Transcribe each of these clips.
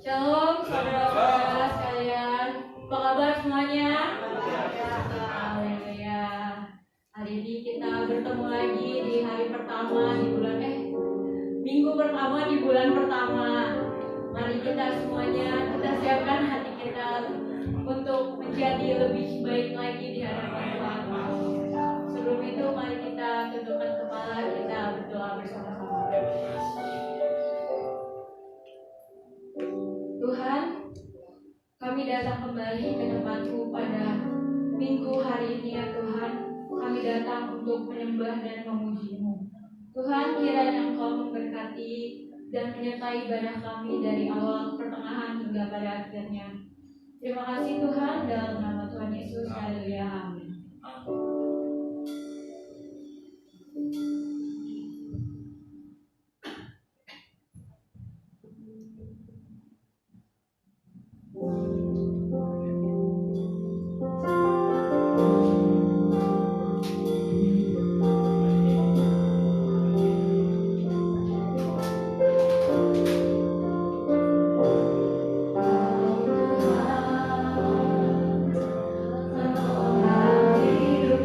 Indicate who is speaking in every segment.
Speaker 1: Shalom saudara-saudara sekalian, apa kabar semuanya? Haleluya. Hari ini kita bertemu lagi di hari pertama di bulan minggu pertama di bulan pertama. Mari kita semuanya siapkan hati kita untuk menjadi lebih baik lagi di hadapan Tuhan. Sebelum itu mari kita tundukkan kepala, kita berdoa bersama-sama. Tuhan, kami datang kembali ke tempatmu pada minggu hari ini ya Tuhan. Kami datang untuk menyembah dan memuji-Mu. Tuhan, kiranya Engkau memberkati dan menyertai ibadah kami dari awal, pertengahan hingga pada akhirnya. Terima kasih Tuhan, dalam nama Tuhan Yesus. Haleluya. Amin.
Speaker 2: Hidup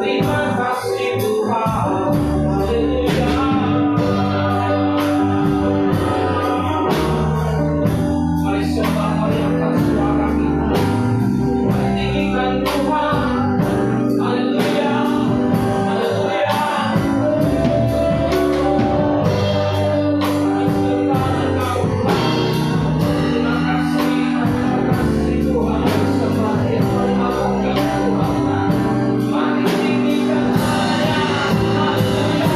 Speaker 2: Terima kasih Tuhan. Haleluya. Mari sembah, mari angkat suara kita. Mari tinggikan Tuhan. Haleluya. Haleluya. Terima kasih Tuhan. Sembah yang mengagumkan Tuhan. Mari tinggikan Dia. Haleluya.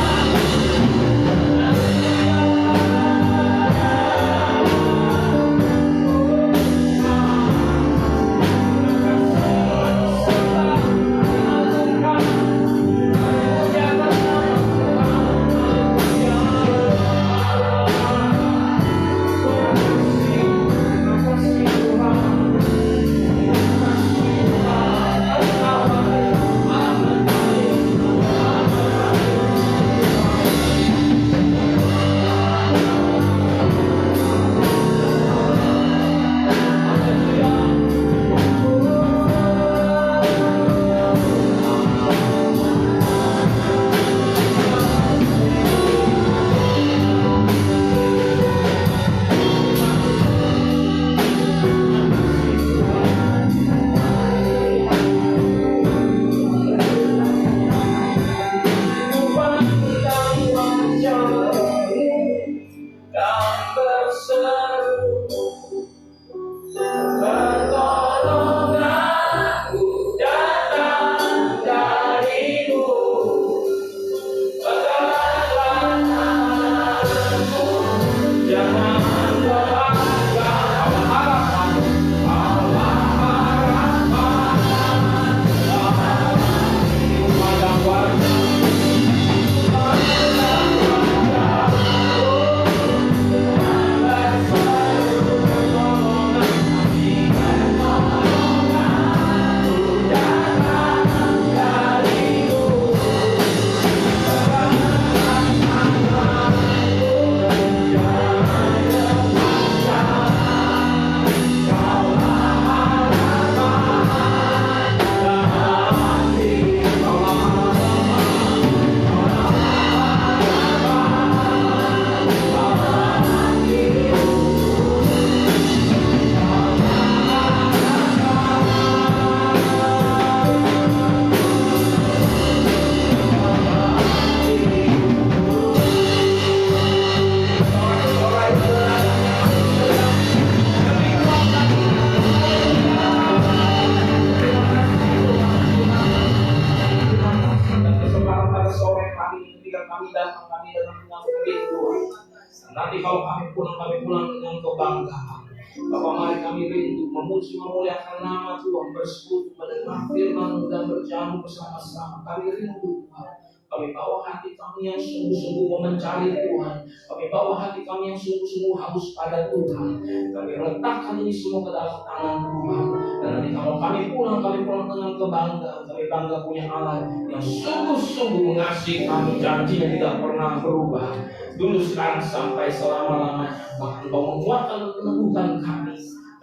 Speaker 2: Nanti kalau kami pulang dengan kebanggaan. Bapa, mari kami rindu memuji memuliakan nama Tuhan, bersekutu mendengar firman dan berjalan bersama-sama. Kami rindu Tuhan. Kami bawa hati kami yang sungguh-sungguh mencari Tuhan. Kami bawa hati kami yang sungguh-sungguh haus pada Tuhan. Kami letakkan ini semua ke dalam tangan Tuhan. Dan nanti kalau kami pulang dengan kebanggaan. Kami bangga punya Allah yang sungguh-sungguh mengasihi kami. Janjinya tidak pernah berubah. Dulu, sekarang, sampai selama-lamanya. Bahkan Kau menguatkan dan meneguhkan kami,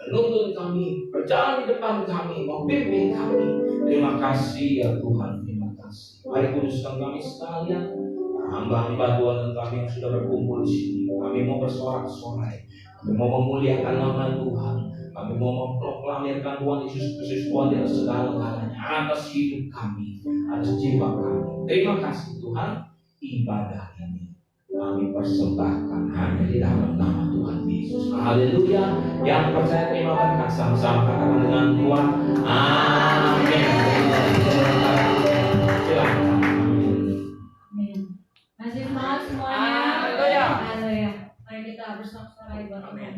Speaker 2: menuntun kami, berjalan di depan kami, membimbing kami. Terima kasih ya Tuhan, terima kasih. Mari kuduskan kami sekalian, hamba-hamba Tuhan dan kami yang sudah berkumpul di sini. Kami mau bersorak-sorai, kami mau memuliakan nama Tuhan, kami mau memproklamirkan Tuhan Yesus Kristus Tuhan di atas segala-galanya, atas hidup kami, atas jiwa kami. Terima kasih Tuhan, ibadah ini kami persembahkan hanya di dalam nama Tuhan Yesus. Haleluya. Yang percaya terima berkat, sama-sama katakan dengan Tuhan. Amin. Silakan.
Speaker 1: Amin. Masih semangat semuanya.
Speaker 2: Haleluya.
Speaker 1: Haleluya. Mari kita bersorak-sorai buat Amin.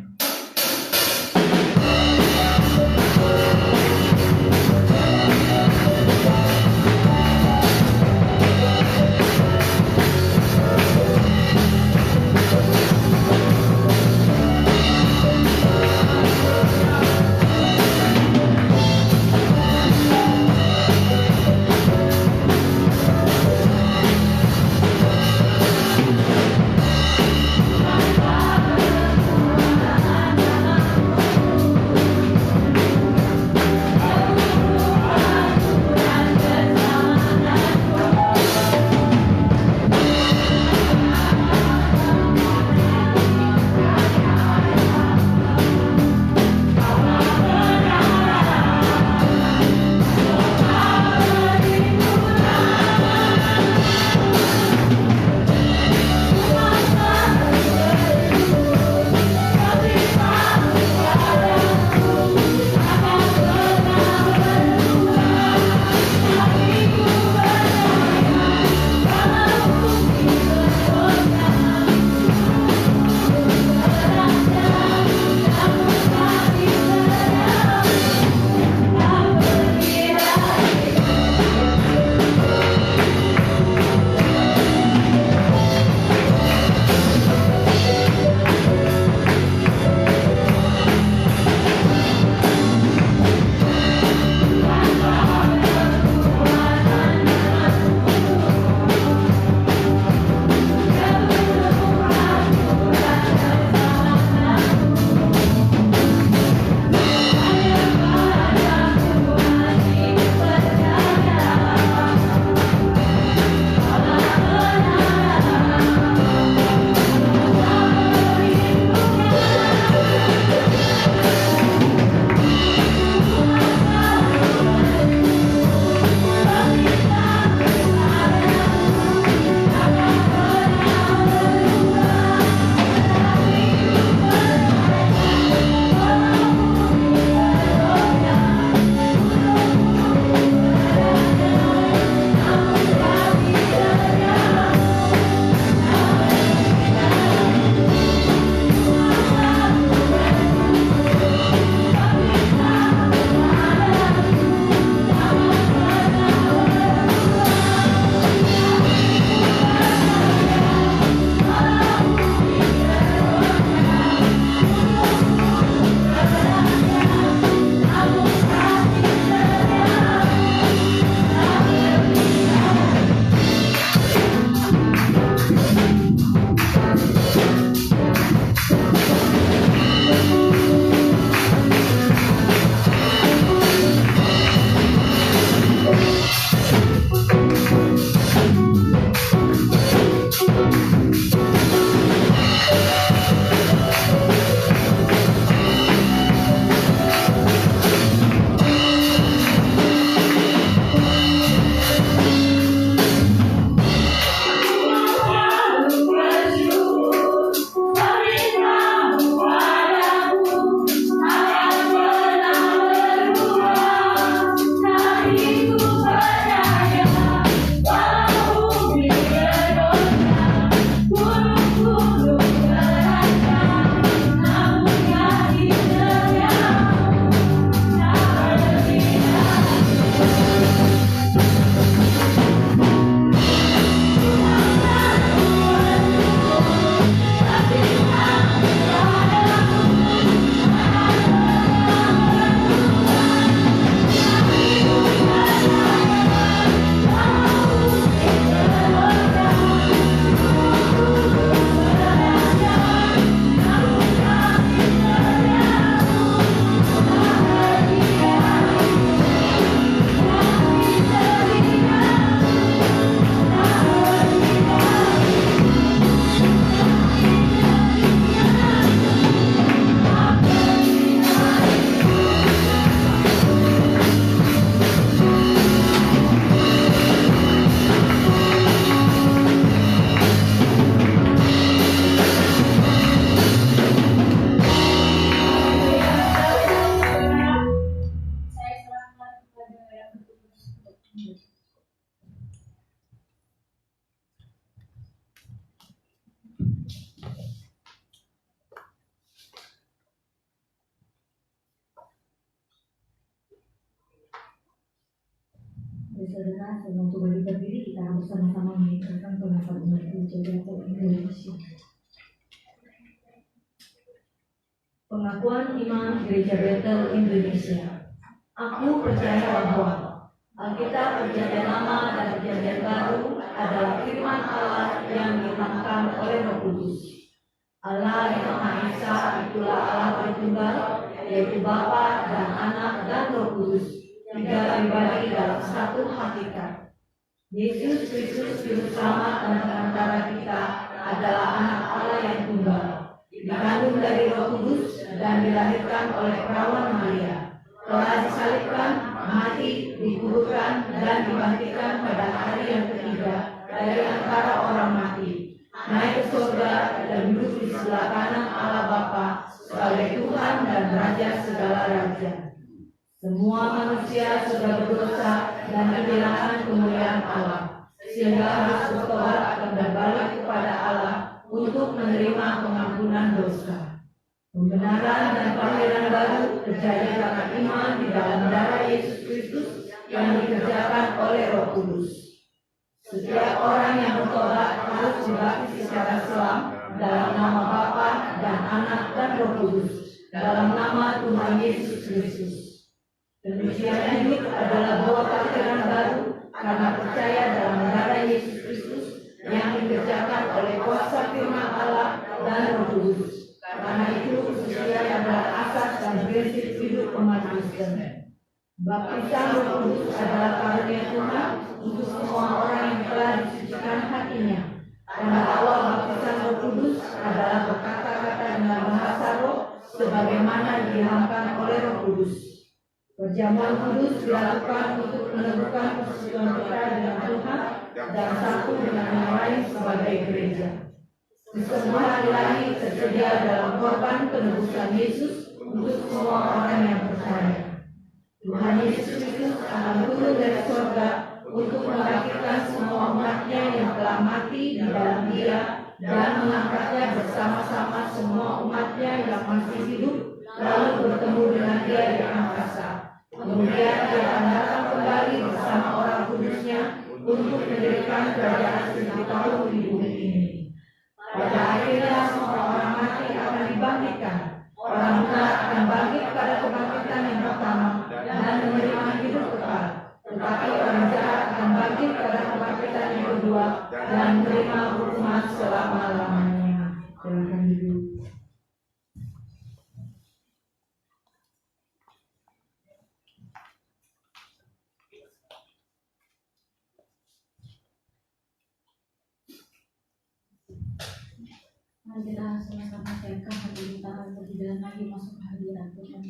Speaker 3: Saudara, sebelum kembali berdiri, kita bersama-sama mengingatkan pendapat umat gereja Indonesia. Pengakuan iman Gereja Bethel Indonesia. Aku percaya bahwa Alkitab Perjanjian Lama dan Perjanjian Baru adalah firman Allah yang diilhamkan oleh Roh Kudus. Allah yang Maha Esa itulah Allah Tritunggal, yaitu Bapa dan Anak dan Roh Kudus, tiga pribadi dalam satu hakikat. Yesus Kristus Juru Selamat dan Perantara kita adalah Anak Allah yang tunggal, dikandung dari Roh Kudus dan dilahirkan oleh perawan Maria, telah disalibkan, mati, dikuburkan, dan dibangkitkan pada hari yang ketiga dari antara orang mati, naik ke surga dan duduk di sebelah kanan Allah Bapa sebagai Tuhan dan Raja segala raja. Semua manusia sudah berdosa dan kehilangan kemuliaan Allah, sehingga harus bertobat dan berbalik kepada Allah untuk menerima pengampunan dosa. Pembenaran dan kelahiran baru terjadi karena iman di dalam darah Yesus Kristus yang dikerjakan oleh Roh Kudus. Setiap orang yang bertobat harus dibaptis secara Islam dalam nama Bapa dan Anak dan Roh Kudus, dalam nama Tuhan Yesus Kristus. Demikian hidup adalah buah kelahiran baru karena percaya dalam darah Yesus Kristus yang dikerjakan oleh kuasa firman Allah dan Roh Kudus. Karena itu kesucian adalah asas dan prinsip hidup umat Kristen. Baptisan Roh Kudus adalah karunia Tuhan untuk semua orang yang telah disucikan hatinya. Karena awal baptisan Roh Kudus adalah berkata-kata dengan bahasa roh sebagaimana diilhamkan oleh Roh Kudus. Perjamuan kudus dilakukan untuk meneguhkan persekutuan kita dengan Tuhan dan satu dengan yang lain sebagai gereja. Kesembuhan ilahi tersedia dalam korban penebusan Yesus untuk semua orang yang percaya. Tuhan Yesus Kristus akan turun dari surga untuk membangkitkan semua umatnya yang telah mati di dalam Dia dan mengangkatnya bersama-sama semua umatnya yang masih hidup, lalu bertemu dengan Dia di angkasa. Kemudian Dia akan datang kembali bersama orang kudusnya untuk mendirikan kerajaan 1000 tahun di bumi ini. Pada akhirnya semua orang mati akan dibangkitkan. Orang benar akan bangkit pada kebangkitan yang pertama dan menerima hidup kekal. Tetapi orang jahat akan bangkit pada kebangkitan yang kedua dan menerima hukuman selama-lamanya. Silakan duduk.
Speaker 1: Mari kita sama-sama siapkan hati kita untuk tidak lagi masuk hadirat Tuhan.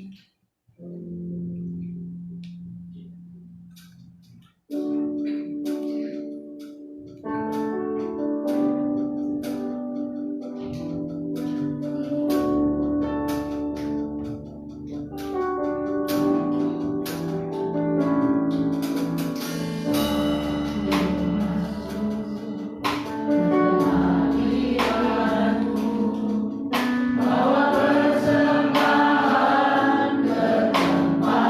Speaker 3: Bawa persembahan ke tempat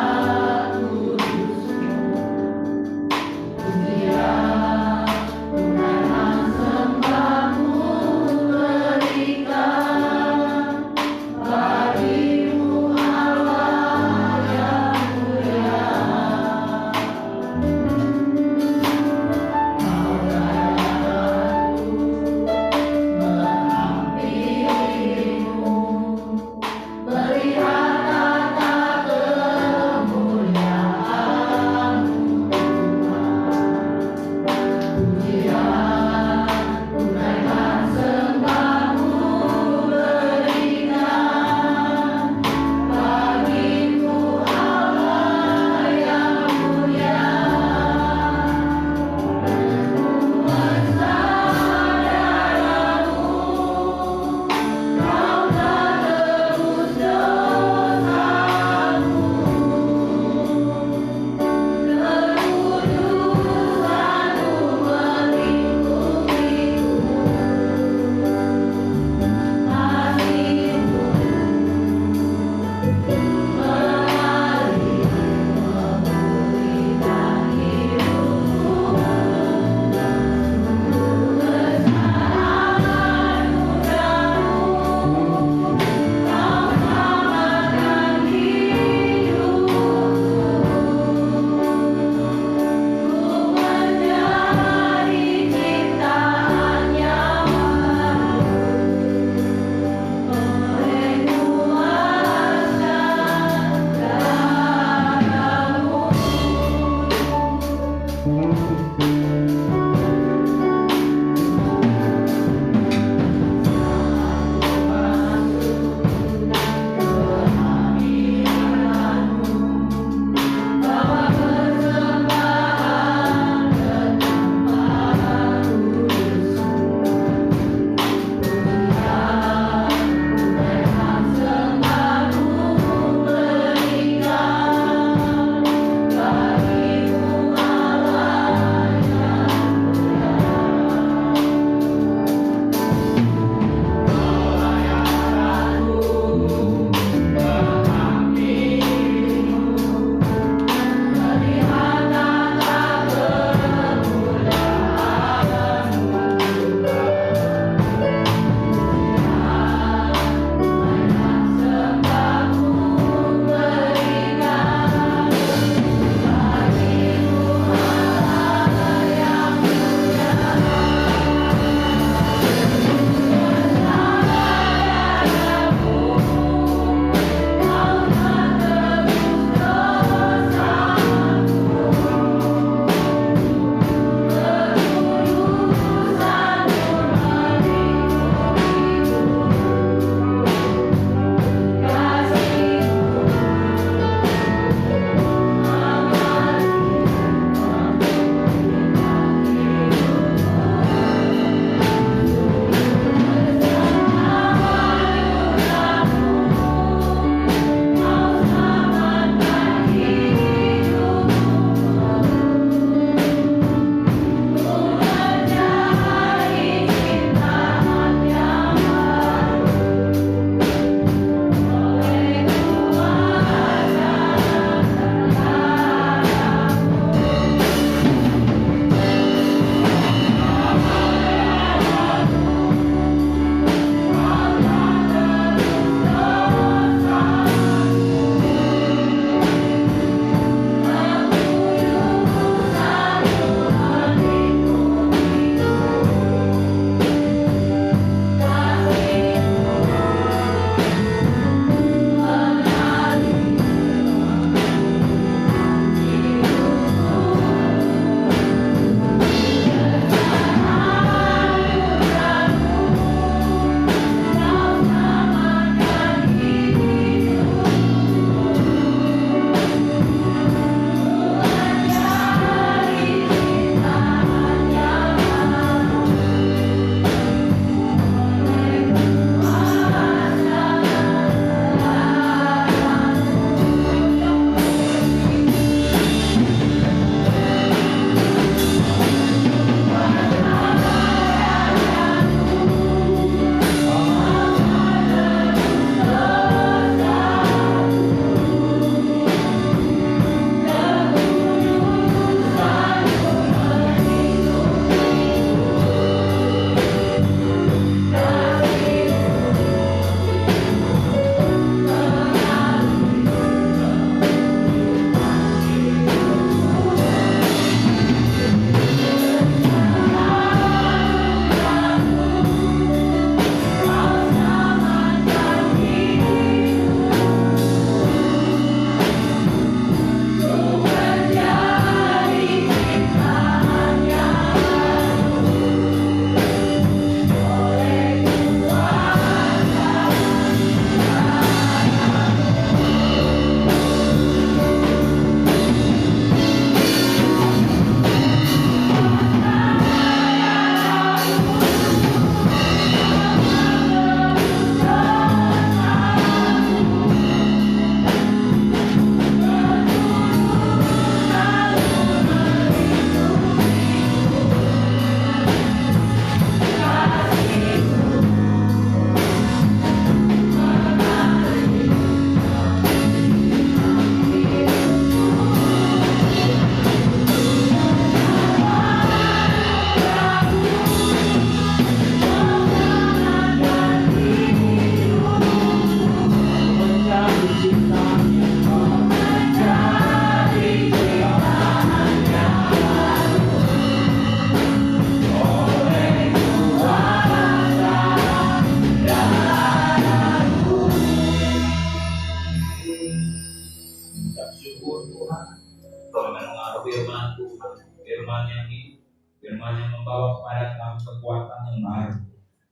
Speaker 2: firman yang hidup, firman yang membawa kepada kami kekuatan yang baru.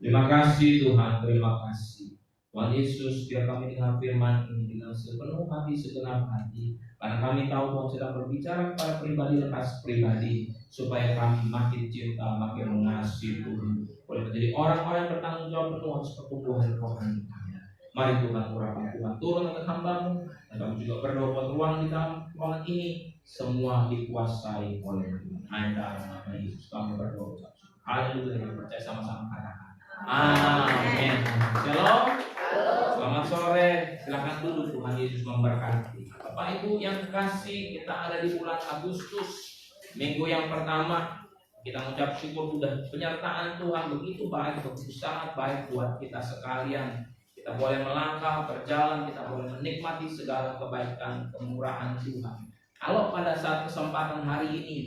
Speaker 2: Terima kasih Tuhan, terima kasih Tuhan Yesus, biar kami dengar firman ini dengan sepenuh hati, segenap hati, karena kami tahu Tuhan sedang berbicara kepada pribadi lepas pribadi, supaya kami makin cinta, makin mengasihi Tuhan, boleh menjadi orang-orang yang bertanggung jawab penuh atas pertumbuhan rohani kami. Mari Tuhan, urapan Tuhan turun atas hamba-Mu, dan kami juga berdoa buat ruang di dalam ruangan ini semua dikuasai oleh Tuhan. Hanya dalam nama Yesus kami berdoa. Haleluya, percaya sama-sama katakan amin. Shalom. Selamat sore, silakan duduk. Tuhan Yesus memberkati. Bapak Ibu yang kekasih, kita ada di bulan Agustus, minggu yang pertama. Kita mengucap syukur sudah penyertaan Tuhan begitu baik, begitu sangat baik buat kita sekalian. Kita boleh melangkah, berjalan, kita boleh menikmati segala kebaikan, kemurahan Tuhan. Kalau pada saat kesempatan hari ini,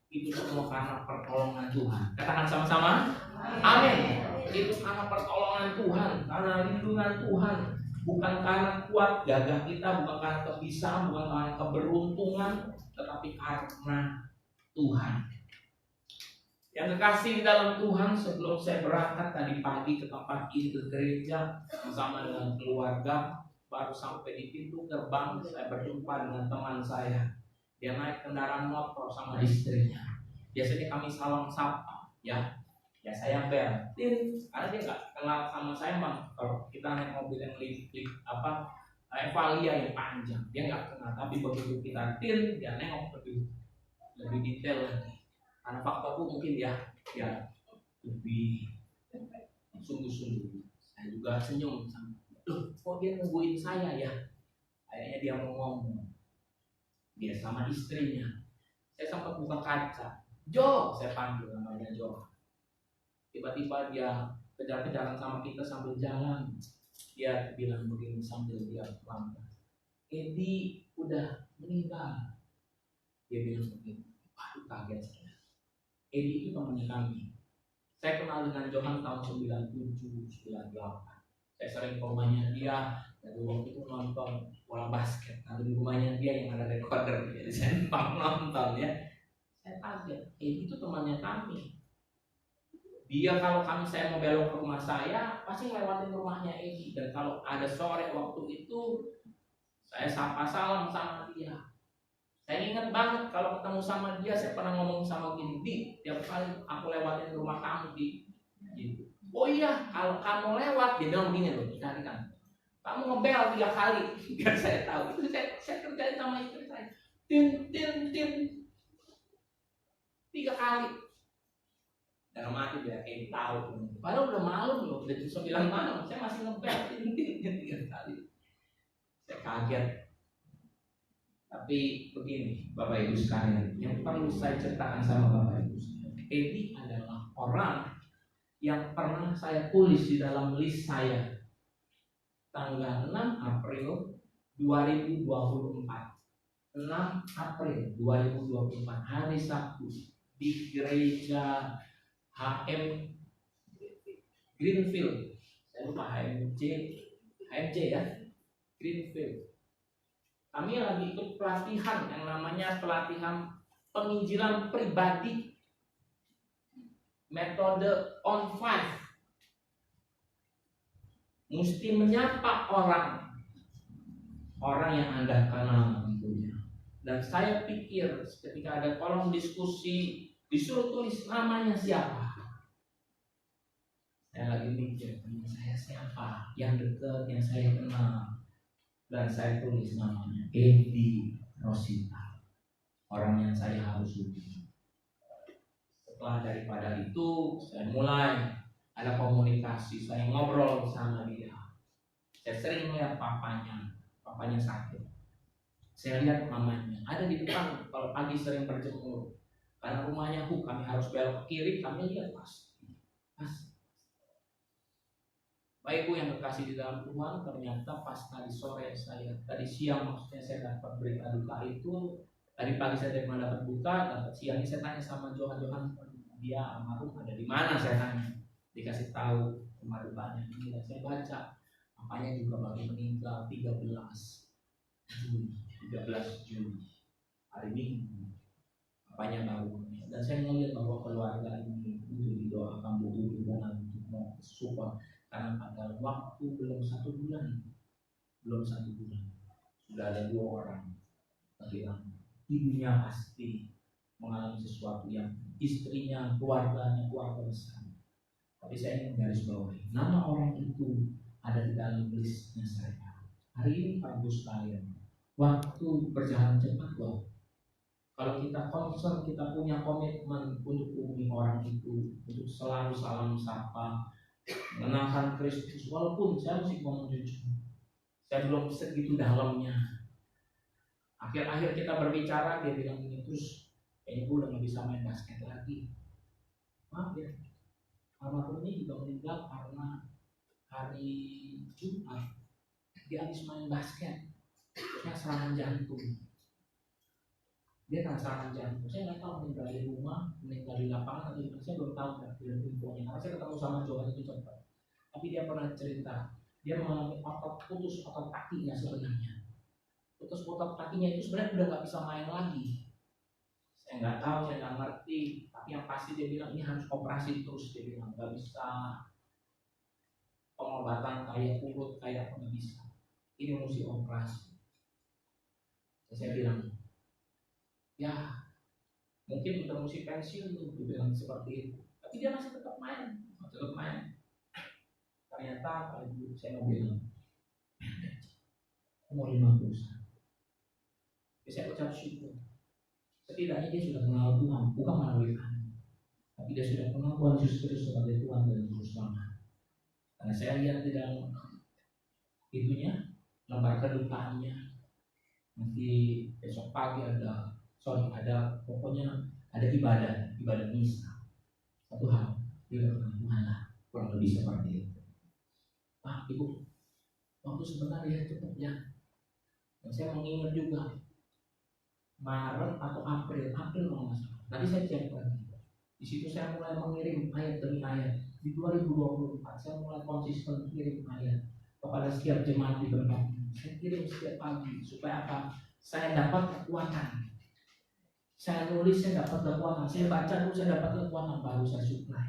Speaker 2: itu semua karena pertolongan Tuhan. Katakan sama-sama, amin. Itu karena pertolongan Tuhan, karena lindungan Tuhan. Bukan karena kuat gagah kita, bukan karena kebiasaan, bukan karena keberuntungan, tetapi karena Tuhan. Yang kekasih di dalam Tuhan, sebelum saya berangkat tadi pagi ke tempat ini, ke gereja bersama dengan keluarga, baru sampai di pintu gerbang saya berjumpa dengan teman saya. Dia naik kendaraan motor sama istrinya. Biasanya kami salam sapa, ya saya bel, karena dia nggak kenal sama saya bang. Kalau kita naik mobil yang Evalia yang panjang, dia nggak kenal. Tapi begitu kita dia nengok lebih detail lagi. Karena faktorku mungkin ya lebih sungguh-sungguh. Saya juga senyum sama, kok dia nungguin saya ya? Kayaknya dia mau ngomong. Dia sama istrinya. Saya sempat buka kaca. Jo, saya panggil namanya Jo. Tiba-tiba dia kejar-kejaran sama kita sambil jalan. Dia bilang begini sambil dia pelan-pelan, Edi udah meninggal. Dia bilang begini, waduh kaget saya. Edi itu temannya kami. Saya kenal dengan Johan tahun 97, 98. Saya sering ke rumahnya dia. Dari waktu itu nonton bola basket. Lalu di rumahnya dia yang ada recorder. Jadi saya nonton ya. Saya kaget. Edi itu temannya kami. Dia kalau saya mau belok ke rumah saya, pasti ngelewatin rumahnya Edi. Dan kalau ada sore waktu itu, saya sapa salam sama dia. Saya ingat banget kalau ketemu sama dia, saya pernah ngomong sama gini, Di, tiap kali aku lewatin rumah kamu, Di. Gitu. Oh iya, kalau kamu lewat, dia bilang begini loh, cari kan. Kamu ngebel 3 kali, biar saya tahu. Itu saya kerjain sama istri saya. Tin. 3 kali. Dalam hati biar kayak tahu. Padahal udah malam loh, udah jam 9 malam, saya masih ngebel tin 3 kali. Saya kaget. Tapi begini, Bapak Ibu sekalian, yang perlu saya ceritakan sama Bapak Ibu sekalian, Edi adalah orang yang pernah saya tulis di dalam list saya tanggal 6 April 2024. 6 April 2024, hari Sabtu, di gereja HM Greenfield. Saya lupa HMJ ya, Greenfield. Kami lagi ikut pelatihan yang namanya pelatihan penginjilan pribadi, metode on 5. Mesti menyapa orang yang Anda kenal tentunya. Dan saya pikir ketika ada kolom diskusi disuruh tulis namanya siapa. Saya lagi mikir teman saya siapa yang dekat yang saya kenal. Dan saya tulis namanya Edi Rosita, orang yang saya harus hubungi. Setelah daripada itu, saya mulai ada komunikasi, saya ngobrol sama dia. Saya sering melihat papanya sakit. Saya lihat mamanya ada di depan, kalau pagi sering berjemur. Karena rumahnya kami harus belok ke kiri, kami lihat pas. Baik Bu yang terkasih di dalam Tuhan, ternyata pas tadi siang maksudnya saya dapat berita duka itu. Tadi pagi saya dapat duka, dapat siangnya saya tanya sama Johan, dia almarhum ada di mana, saya tanya. Dikasih tahu rumah dukanya ini, dan saya baca apanya juga bagi meninggal 13 Juni hari Minggu, apanya baru. Dan saya melihat bahwa keluarga ini butuh didoakan, butuh dukungan untuk mau support, karena pada waktu belum satu bulan sudah ada 2 orang yang bilang ibunya pasti mengalami sesuatu yang istrinya, keluarganya, keluarga besar. Tapi saya ingin garisbawahi, nama orang itu ada di dalam listnya saya. Hari ini Pak Gus kalian, waktu berjalan cepat loh. Kalau kita concern, kita punya komitmen untuk hubungi orang itu, untuk selalu salam sapa, mengenalkan Kristus. Walaupun saya masih ngomong jujur, saya belum segitu dalamnya. Akhir-akhir kita berbicara, dia bilang ini terus, kayaknya gue udah gak bisa main basket lagi. Maaf ya, almarhum ini juga meninggal karena hari Jumat dia habis main basket, terusnya serangan jantung. Dia kena serangan jantung. Saya nggak tahu meninggal di rumah, meninggal di lapangan atau di mana. Saya belum tahu dan infonya. Karena saya ketemu sama Johan itu cepat. Tapi dia pernah cerita, dia mengalami putus otot kakinya sebenarnya. Putus otot kakinya itu sebenarnya udah nggak bisa main lagi. Saya nggak tahu, saya nggak ngerti. Tapi yang pasti dia bilang ini harus operasi terus. Dia bilang nggak bisa pengobatan kayak urut kayak apa, nggak bisa. Ini mesti operasi. Saya bilang, ya mungkin udah mesti pensiun tuh, dia bilang seperti itu. Tapi dia masih tetap main. Ternyata kalau dulu saya mau bilang umur 50. Saya ucap syukur. Setidaknya dia sudah kenal Tuhan, bukan melalui kami, tapi dia sudah kenal Tuhan Yesus Kristus sebagai Tuhan dan Juru Selamat. Karena saya lihat di dalam itunya, lembar kedutaannya, nanti besok pagi ada pokoknya ada ibadah misa. Satu hal, dia berkenal Tuhan lah, kurang lebih seperti itu. Pak, Ibu, waktu sebentar ya cukup ya. Dan saya mengingat juga Maret atau April kalau nggak salah. Nanti saya cek lagi. Di situ saya mulai mengirim ayat demi ayat. Di 2024 saya mulai konsisten kirim ayat kepada setiap jemaat di tempat ini. Saya kirim setiap pagi supaya apa? Saya dapat kekuatan. Saya nulis, saya dapat kekuatan. Saya baca dulu, saya dapat kekuatan. Baru saya supply.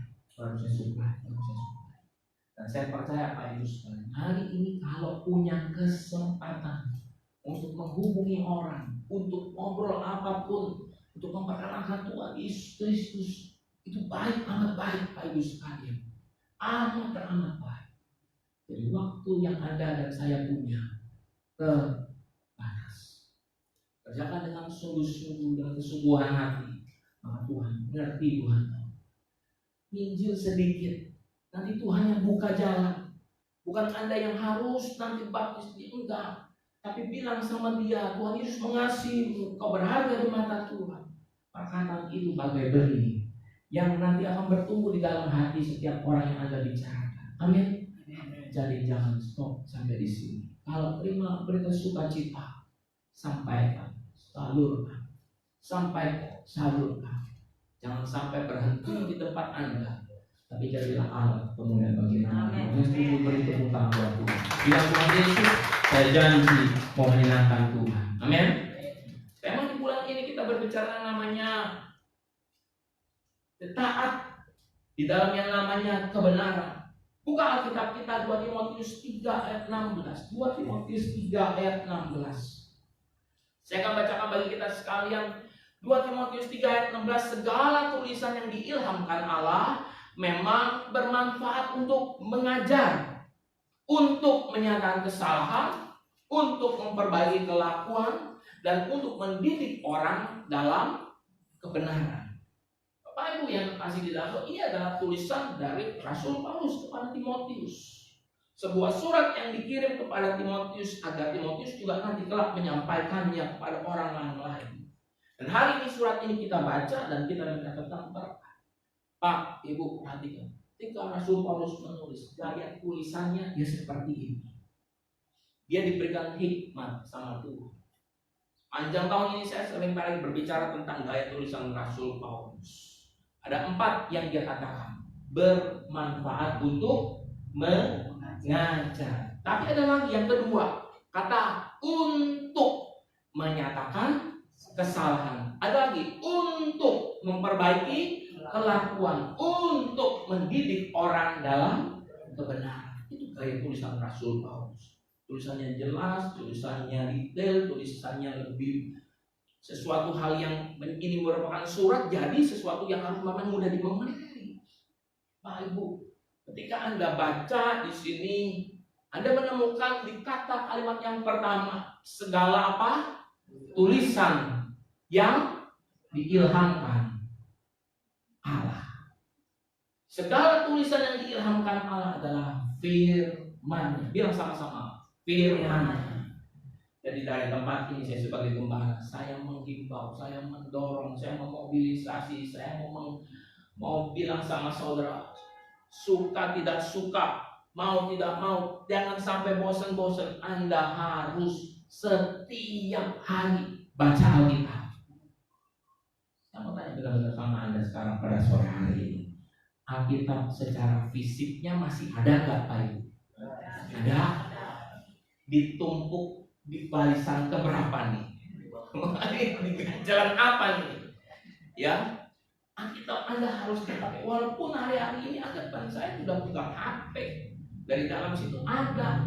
Speaker 2: Dan saya percaya Pak Yus, hari ini kalau punya kesempatan untuk menghubungi orang, untuk ngobrol apapun, untuk memperkenalkan Tuhan Yesus Kristus, itu baik, amat baik Pak Ibu sekalian. Amat baik. Jadi waktu yang ada dan saya punya terbatas. Kerjakan dengan sungguh-sungguh, dengan kesungguhan hati. Maka Tuhan mengerti, Tuhan tahu. Minjil sedikit, nanti Tuhan yang buka jalan. Bukan Anda yang harus nanti baptis, enggak. Tapi bilang sama dia, Tuhan Yesus mengasihimu, kau berharga di mata Tuhan. Perkataan itu bagai benih yang nanti akan bertumbuh di dalam hati setiap orang yang Anda bicarakan. Amin. Jadi jangan stop sampai di sini. Kalau terima berita sukacita, sampaikan, salurkan. Jangan sampai berhenti di tempat Anda, tapi jadilah alat kemuliaan bagi nama. Mesti beri tepuk tangan buat Tuhan. Bilang Tuhan Yesus, saya janji mau menyenangkan Tuhan. Amin. Memang di bulan ini kita berbicara namanya taat di dalam yang namanya kebenaran. Buka Alkitab kita 2 Timotius 3 ayat 16. 2 Timotius 3 ayat 16. Saya akan bacakan bagi kita sekalian 2 Timotius 3 ayat 16. Segala tulisan yang diilhamkan Allah memang bermanfaat untuk mengajar, untuk menyatakan kesalahan, untuk memperbaiki kelakuan, dan untuk mendidik orang dalam kebenaran. Bapak Ibu yang kasih di dalam, ini adalah tulisan dari Rasul Paulus kepada Timotius. Sebuah surat yang dikirim kepada Timotius agar Timotius juga nanti kelak menyampaikannya kepada orang lain. Dan hari ini surat ini kita baca dan kita minta tentang berkat. Pak, Ibu perhatikan. Ketika Rasul Paulus menulis, gaya tulisannya dia seperti ini. Dia diberikan hikmat sama Tuhan. Panjang tahun ini saya sering kali berbicara tentang gaya tulisan Rasul Paulus. Ada 4 yang dia katakan. Bermanfaat untuk mengajar. Tapi ada lagi yang kedua. Kata untuk menyatakan kesalahan. Ada lagi, untuk memperbaiki kelakuan, untuk mendidik orang dalam kebenaran. Itu kayak tulisan Rasul Paulus. Tulisannya jelas, tulisannya detail, tulisannya lebih sesuatu hal yang ini merupakan surat, jadi sesuatu yang harus memang mudah dimengerti. Bapak Ibu, ketika Anda baca di sini, Anda menemukan di kata kalimat yang pertama, segala apa? Tulisan yang diilhamkan Allah. Segala tulisan yang diilhamkan Allah adalah firman. Bilang sama-sama, firman. Jadi dari tempat ini saya sebagai gembala, saya menghimbau, saya mendorong, saya memobilisasi, saya mau bilang sama saudara, suka tidak suka, mau tidak mau, jangan sampai bosan-bosan. Anda harus setiap hari baca Alkitab. Saya mau tanya benar-benar sama Anda sekarang pada sore hari ini, Alkitab secara fisiknya masih ada nggak Pak Ibu? Ada. Ditumpuk di barisan keberapa nih? Di jalan apa nih? Ya, Alkitab Anda harus dipakai. Walaupun hari-hari ini ada depan saya sudah buka HP, dari dalam situ ada.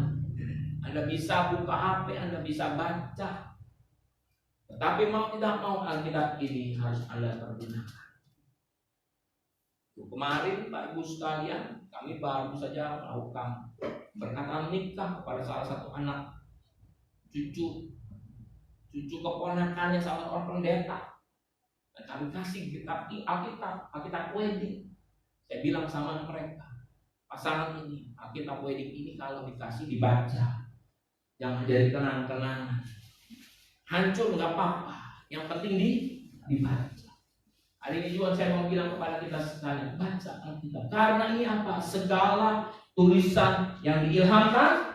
Speaker 2: Anda bisa buka HP, Anda bisa baca. Tetapi mau tidak mau Alkitab ini harus Anda pergunakan. Kemarin Pak Ibu sekalian, kami baru saja melakukan berkatan nikah kepada salah satu anak cucu keponakannya salah orang pendeta. Dan kami kasih Alkitab wedding. Saya bilang sama mereka, pasangan ini, Alkitab wedding ini kalau dikasih dibaca, jangan jadi kenang-kenangan. Hancur nggak apa-apa, yang penting dibaca. Hari ini juga saya mau bilang kepada kita sekalian, baca Alkitab. Karena ini apa? Segala tulisan yang diilhamkan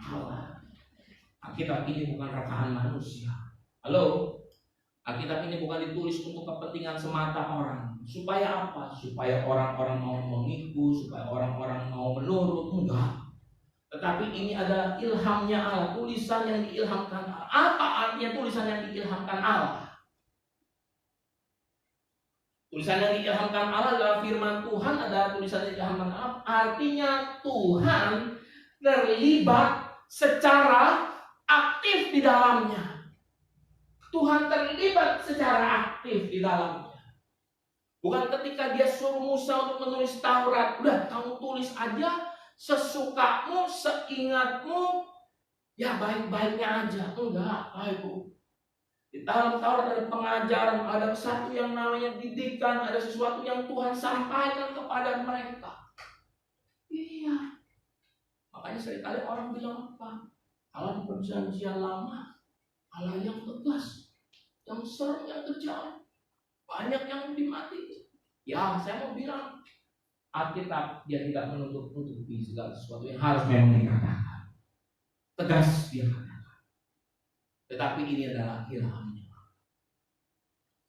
Speaker 2: Allah. Alkitab ini bukan rekaan manusia. Halo? Alkitab ini bukan ditulis untuk kepentingan semata orang. Supaya apa? Supaya orang-orang mau mengikut, supaya orang-orang mau menurut. Enggak. Tetapi ini adalah ilhamnya Allah, tulisan yang diilhamkan Allah. Apa artinya tulisan yang diilhamkan Allah? Tulisan yang diilhamkan Allah adalah firman Tuhan, adalah tulisan yang diilhamkan Allah. Artinya Tuhan terlibat secara aktif di dalamnya. Tuhan terlibat secara aktif di dalamnya. Bukan ketika dia suruh Musa untuk menulis Taurat, udah kamu tulis aja sesukamu, seingatmu, ya baik-baiknya aja. Enggak, Ibu. Di dalam Taurat ada pengajaran, ada satu yang namanya didikan, ada sesuatu yang Tuhan sampaikan kepada mereka. Iya. Makanya seringkali orang bilang apa? Allah di perjanjian lama, Allah yang tegas, yang serem, yang kejam, banyak yang dimati. Ya, saya mau bilang, Alkitab dia tidak menutup-nutupi segala sesuatu yang harus memang dikatakan. Tegas dia katakan. Tetapi ini adalah ilhamnya.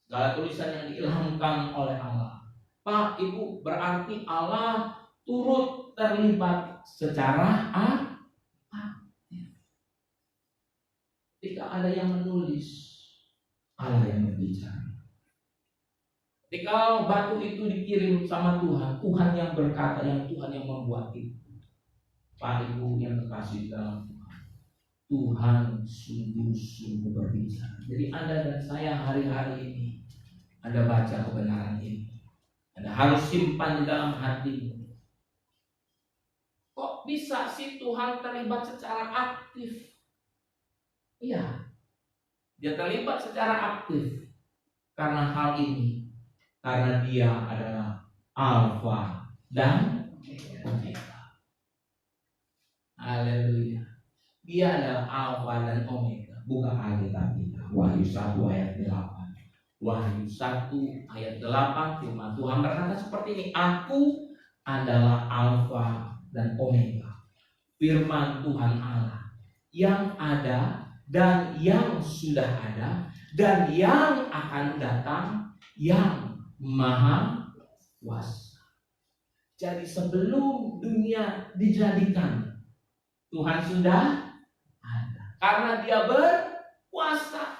Speaker 2: Segala tulisan yang diilhamkan oleh Allah. Pak, Ibu, berarti Allah turut terlibat secara aktif. Ketika ada yang menulis, Allah yang berbicara. Ketika batu itu dikirim sama Tuhan, Tuhan yang berkata, yang Tuhan yang membuat itu. Pak Ibu yang terkasih dalam Tuhan, Tuhan sungguh-sungguh berbicara. Jadi Anda dan saya hari-hari ini, Anda baca kebenaran ini, Anda harus simpan di dalam hatimu. Kok bisa sih Tuhan terlibat secara aktif? Iya, dia terlibat secara aktif karena hal ini. Karena dia adalah Alfa dan Omega. Haleluya. Dia adalah Alfa dan Omega. Buka Alkitab kita. Wahyu 1 ayat 8. Wahyu 1 ayat 8. Firman Tuhan berkata seperti ini. Aku adalah Alfa dan Omega. Firman Tuhan Allah. Yang ada dan yang sudah ada. Dan yang akan datang. Yang Maha Kuasa. Jadi sebelum dunia dijadikan, Tuhan sudah ada. Karena dia berkuasa.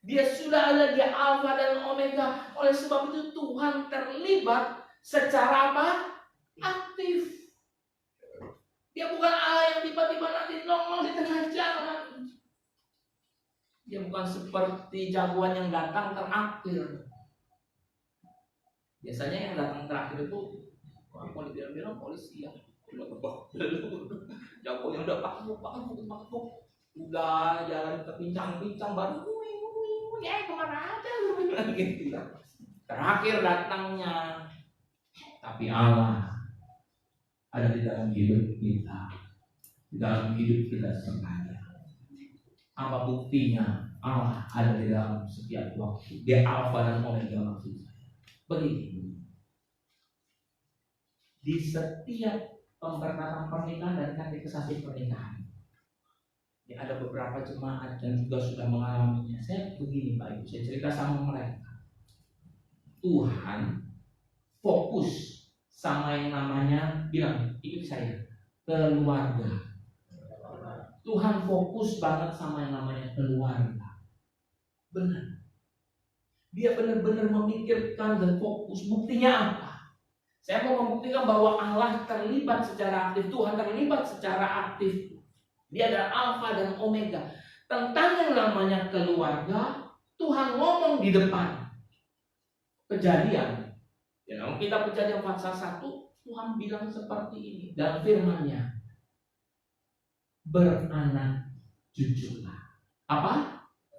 Speaker 2: Dia sudah ada, dia Alfa dan Omega. Oleh sebab itu Tuhan terlibat secara apa? Aktif. Dia bukan Allah yang tiba-tiba nanti nongol di tengah jalan. Dia bukan seperti jagoan yang datang terakhir. Biasanya yang datang terakhir itu kalau dibilang polisi ya. Jagoannya udah pakuk. Udah jalan terpincang-pincang baru kemana aja lu gitu. Terakhir datangnya. Tapi Allah ada di dalam hidup kita, di dalam hidup kita semuanya. Apa buktinya? Allah ada di dalam setiap waktu. Dia Alfa dan Omega maksud saya. Begini, di setiap pemberkatan pernikahan dan kata kesaksian pernikahan, ya ada beberapa jemaat yang juga sudah mengalaminya. Saya begini Pak Ibu, saya cerita sama mereka. Tuhan fokus sama yang namanya, bilang ikut saya, keluarga. Tuhan fokus banget sama yang namanya keluarga. Benar. Dia benar-benar memikirkan dan fokus. Buktinya apa? Saya mau membuktikan bahwa Allah terlibat secara aktif. Tuhan terlibat secara aktif. Dia ada Alfa dan Omega. Tentang yang namanya keluarga, Tuhan ngomong di depan. Kejadian. Ya, kalau kita Kejadian pasal 1, Tuhan bilang seperti ini dalam firman-Nya. Beranak cuculah. Apa?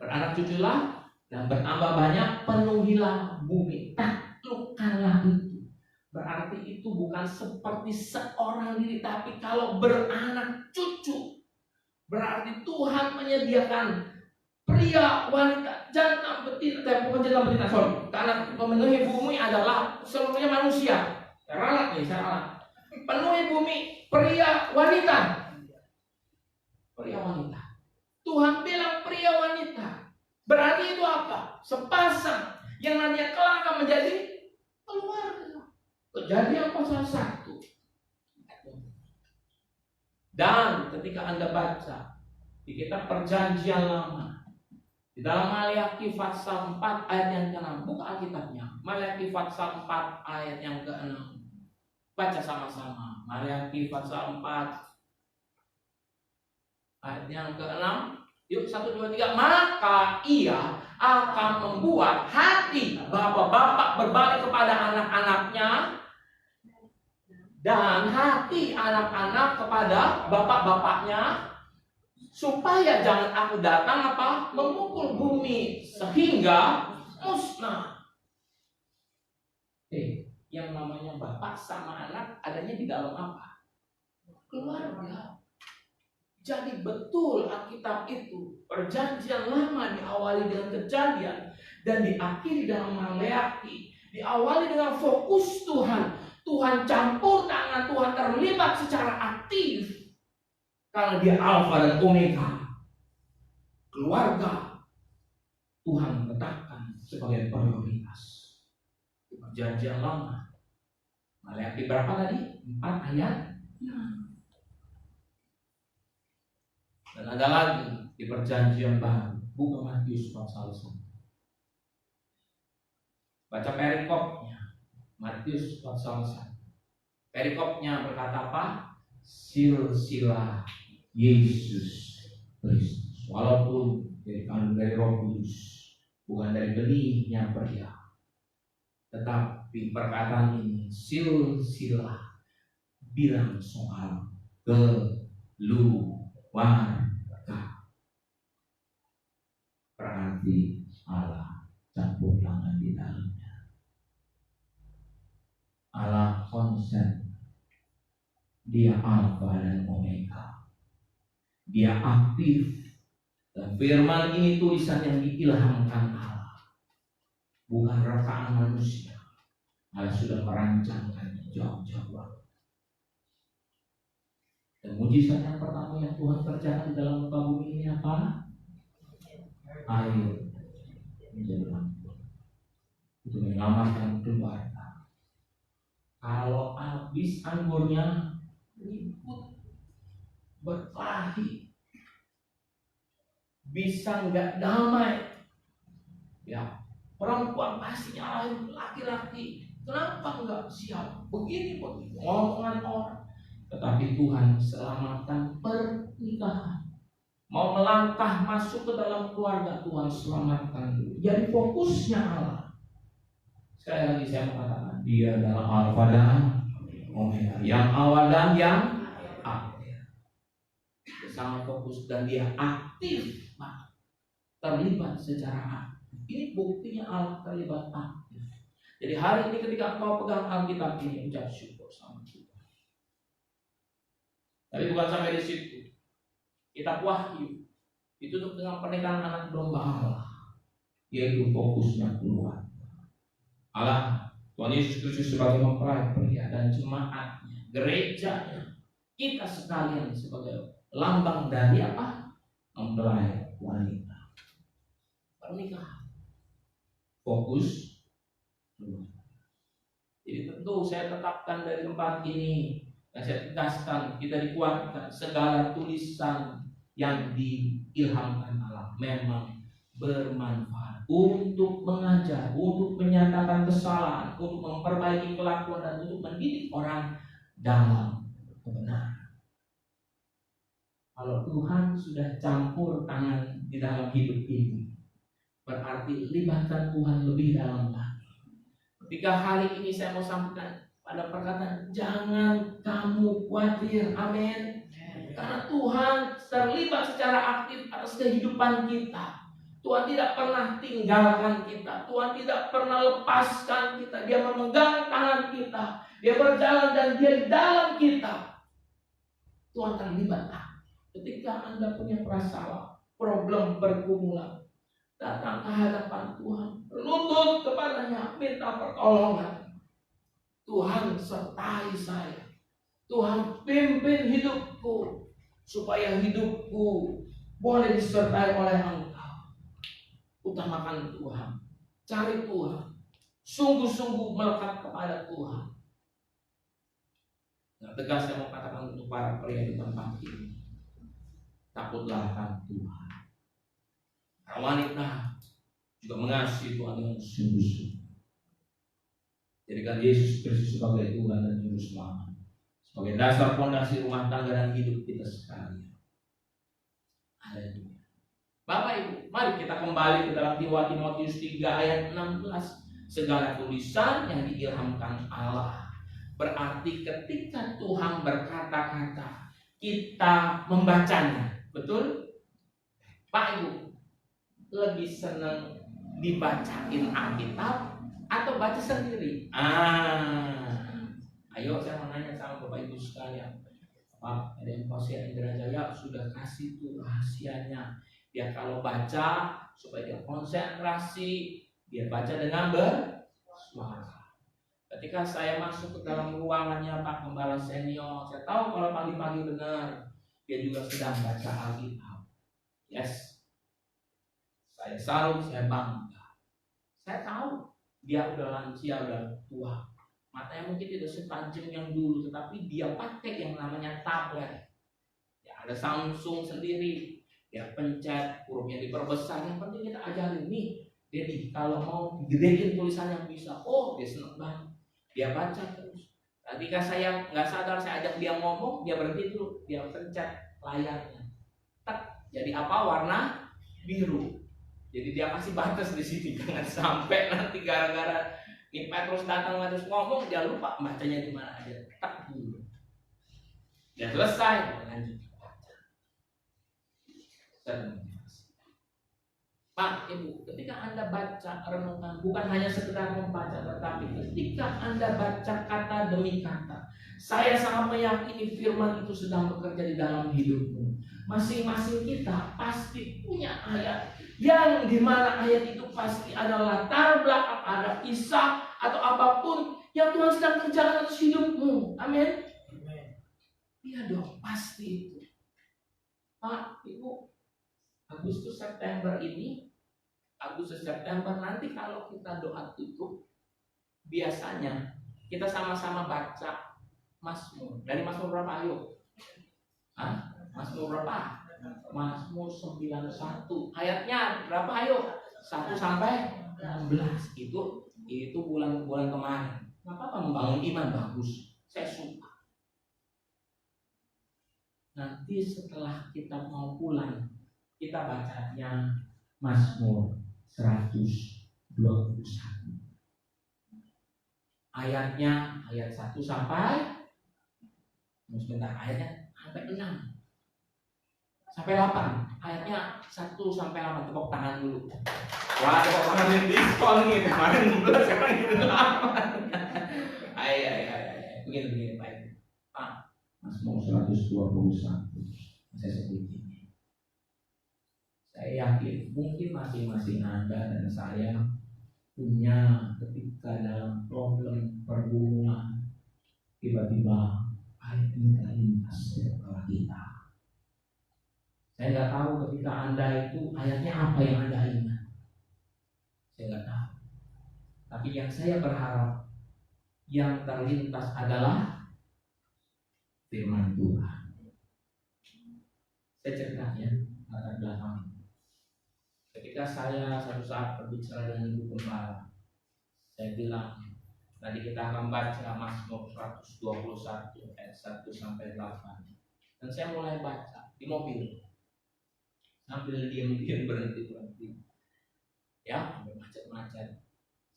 Speaker 2: Beranak cuculah dan bertambah banyak, penuhilah bumi. Taklukkanlah itu. Berarti itu bukan seperti seorang diri, tapi kalau beranak cucu, berarti Tuhan menyediakan pria, wanita, jantan, betina, bukan jantan, betina, sorry. Karena memenuhi bumi adalah seluruhnya manusia. Saya ralat. Penuhi bumi, pria, wanita. Pria, wanita. Tuhan bilang pria, wanita. Berarti itu apa? Sepasang yang nantinya kelak akan menjadi keluarga. Kejadian pasal 1. Dan ketika Anda baca di kitab Perjanjian Lama, di dalam Maleakhi pasal 4 ayat yang ke-6, buka Alkitabnya. Maleakhi pasal 4 ayat yang ke-6. Baca sama-sama. Maleakhi pasal 4 ayat yang ke-6. Yuk 1, 2, 3. Maka ia akan membuat hati bapak-bapak berbalik kepada anak-anaknya, dan hati anak-anak kepada bapak-bapaknya, supaya jangan aku datang memukul bumi sehingga musnah. Yang namanya bapak sama anak adanya di dalam apa? Keluarga. Jadi betul Alkitab itu, Perjanjian Lama diawali dengan Kejadian dan diakhiri dalam Maleakhi. Diawali dengan fokus Tuhan. Tuhan campur tangan, Tuhan terlibat secara aktif. Karena dia Alfa dan Omega. Keluarga Tuhan letakkan sebagai prioritas. Perjanjian Lama. Maleakhi berapa tadi? 4 ayat 6. Dan ada lagi di Perjanjian Baru. Buka Matius pasal 1. Baca perikopnya. Matius pasal 1. Perikopnya berkata apa? Silsilah Yesus Kristus. Walaupun dari Roh Kudus, bukan dari benihnya pria, tetapi perkataan ini silsilah bilang soal keluarga. Berarti Allah campur tangan di dalamnya. Allah konsen. Dia Alfa dan Omega. Dia aktif. Dan firman ini tulisan yang diilhamkan Allah, bukan rekaan manusia. Allah sudah merancangkannya jauh-jauh. Dan mujizat yang pertama yang Tuhan kerjakan dalam muka bumi ini apa? Air menjadi anggur. Itu menyelamatkan keluarga. Kalau habis anggurnya, ribut, berkelahi, bisa nggak damai. Ya, perempuan pasti nyalahin laki-laki. Kenapa enggak siap? Begini ngomongan orang. Tetapi Tuhan selamatkan pernikahan. Mau melangkah masuk ke dalam keluarga, Tuhan selamatkan dulu. Jadi fokusnya Allah. Sekali lagi saya mengatakan, Dia adalah Alfa dan Omega, yang awal dan yang akhir. Dia sangat fokus dan Dia aktif, terlibat secara aktif. Ini buktinya Allah terlibat aktif. Jadi hari ini ketika engkau pegang Alkitab ini, ucap syukur sama Tuhan. Tapi bukan sampai di situ. Kitab Wahyu ditutup dengan pernikahan anak domba Allah, yaitu fokusnya keluar. Allah, Tuhan Yesus Kristus sebagai mempelai pria dan jemaatnya, gerejanya, kita sekalian sebagai lambang dari apa? Mempelai wanita. Pernikahan. Fokus keluar. Jadi tentu saya tetapkan dari tempat ini, dan saya tegaskan, kita dikuatkan segala tulisan yang diilhamkan Allah memang bermanfaat untuk mengajar, untuk menyatakan kesalahan, untuk memperbaiki kelakuan dan untuk mendidik orang dalam kebenaran. Kalau Tuhan sudah campur tangan di dalam hidup ini, berarti libatkan Tuhan lebih dalam lagi. Ketika hari ini saya mau sampaikan pada perkataan, jangan kamu khawatir, amin. Karena Tuhan terlibat secara aktif atas kehidupan kita. Tuhan tidak pernah tinggalkan kita. Tuhan tidak pernah lepaskan kita. Dia memegang tangan kita. Dia berjalan dan Dia di dalam kita. Tuhan terlibat. Ketika Anda punya masalah, problem bergumulan, datang ke hadapan Tuhan, berlutut kepadanya, minta pertolongan. Tuhan sertai saya. Tuhan pimpin hidupku, supaya hidupku boleh disertai oleh Engkau. Utamakan Tuhan, cari Tuhan, sungguh-sungguh melekat kepada Tuhan. Nah, tegas saya mau katakan untuk para pria di tempat ini, takutlah akan Tuhan. Para wanita juga mengasihi Tuhan dengan sungguh-sungguh. Jadikan Yesus Kristus sebagai Tuhan dan Juru Selamat, sebagai dasar fondasi rumah tangga dan hidup kita sekalian. Haleluya. Bapak Ibu, mari kita kembali ke dalam Timotius 3 ayat 16. Segala tulisan yang diilhamkan Allah. Berarti ketika Tuhan berkata-kata, kita membacanya. Betul? Pak Ibu, lebih senang dibacain Alkitab atau baca sendiri? Ayo saya mau nanya sama Bapak Ibu sekalian. Pak, ada yang Pasien Indra Jaya sudah kasih tuh rahasianya. Dia kalau baca supaya dia konsentrasi, dia baca dengan bersuara. Ketika saya masuk ke dalam ruangannya Pak Gembala Senior, saya tahu kalau pagi-pagi benar dia juga sedang baca Alkitab. Yes, saya salut, saya bangga. Saya tahu dia udah lansia, udah tua. Matanya mungkin tidak setajam yang dulu, tetapi dia pakai yang namanya tablet. Ya, ada Samsung sendiri. Dia pencet, hurufnya diperbesar. Yang penting kita ajarin nih. Jadi kalau mau gedein tulisannya bisa. Oh, dia senang banget. Dia baca terus. Ketika saya nggak sadar, saya ajak dia ngomong, dia berhenti dulu. Dia pencet layarnya. Tak. Jadi apa? Warna biru. Jadi dia kasih batas di sini. Jangan sampai nanti gara-gara ini Petrus datang terus ngomong, dia lupa bacanya di mana aja. Tak dulu. Dia selesai, lanjut. Pak, Ibu, ketika Anda baca renungan, bukan hanya sekedar membaca, tetapi ketika Anda baca kata demi kata, saya sangat meyakini firman itu sedang bekerja di dalam hidupmu. Masing-masing kita pasti punya ayat yang dimana ayat itu pasti ada latar belakang, ada kisah atau apapun yang Tuhan sedang kerjakan atas hidupmu. Amin. Iya dong, pasti itu. Pak, Ibu, Agustus September nanti kalau kita doa tutup, biasanya kita sama-sama baca Mazmur. Dari Mazmur berapa ayo? Mazmur berapa? Mazmur 91. Ayatnya berapa ayo? 1 sampai 16 itu bulan kemarin. Nggak apa-apa, membangun iman bagus. Saya suka. Nanti setelah kita mau pulang, kita bacanya Mazmur 121. Ayatnya ayat 1 sampai sebentar, ayatnya sampai 6 sampai 8. Ayatnya 1 sampai 8. Tepuk tangan dulu. Wah, tepuk tangan ini diskon nih. Kemarin 16, sekarang ini 8. Begini baik. Pak, Mazmur 121. Saya sebut ini. Saya yakin mungkin masing-masing Anda dan saya punya ketika dalam problem pergumulan, tiba-tiba ayat ini terlintas di kepala kita. Saya nggak tahu ketika Anda itu ayatnya apa yang Anda ingat. Saya nggak tahu. Tapi yang saya berharap yang terlintas adalah firman Tuhan. Saya cerita ya, latar belakang. Ketika saya satu saat berbicara dengan Ibu Gembala, saya bilang, tadi kita akan baca Mazmur 121 ayat 1 sampai 8. Dan saya mulai baca di mobil sambil diam-diam berhenti. Ya, sambil macet-macet.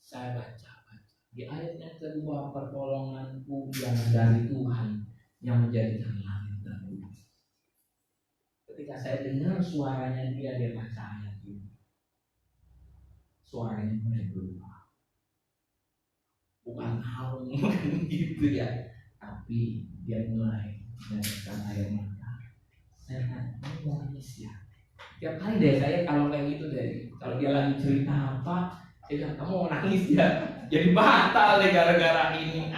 Speaker 2: Saya baca. Di ayatnya kedua, pertolonganku yang dari Tuhan yang menjadikan langit dan bumi. Ketika saya dengar suaranya dia baca ayat ini, suaranya mulai berubah. Bukan harum gitu ya, tapi dia mulai meneteskan air mata. Saya tanya, ini nangis ya? Tiap kali deh saya kalau kayak gitu deh, kalau dia lagi cerita apa, saya bilang, kamu mau nangis ya? Jadi batal deh gara-gara ini.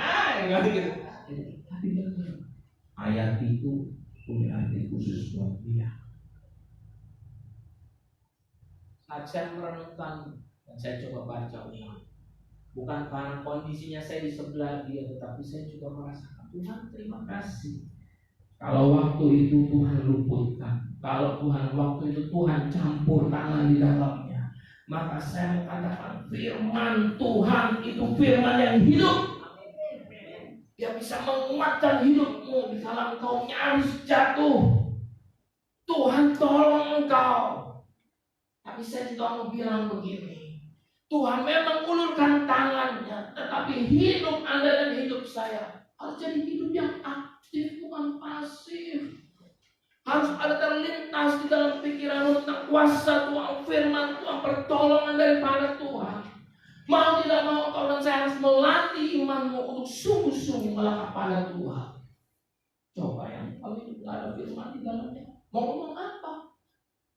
Speaker 2: Gitu. Tapi benar, ayat itu punya arti khusus buat dia. Saat saya merenungkan dan saya coba baca ulang, bukan karena kondisinya saya di sebelah dia, tetapi saya juga merasakan, Tuhan terima kasih. Kalau waktu itu Tuhan luputkan, kalau waktu itu Tuhan campur tangan di dalamnya, maka saya mengatakan firman Tuhan itu firman yang hidup. Dia bisa menguatkan hidupmu di kala engkau nyaris jatuh. Tuhan tolong engkau. Tapi saya juga mau bilang begini, Tuhan memang ulurkan tangannya, tetapi hidup Anda dan hidup saya harus jadi hidup yang aktif, bukan pasif. Harus ada terlintas di dalam pikiran tentang kuasa Tuhan, firman Tuhan, pertolongan daripada Tuhan. Mau tidak mau kau dan saya harus melatih imanmu untuk sungguh-sungguh melekat pada Tuhan. Coba yang kalau itu tidak ada firman di dalamnya, mau ngomong apa?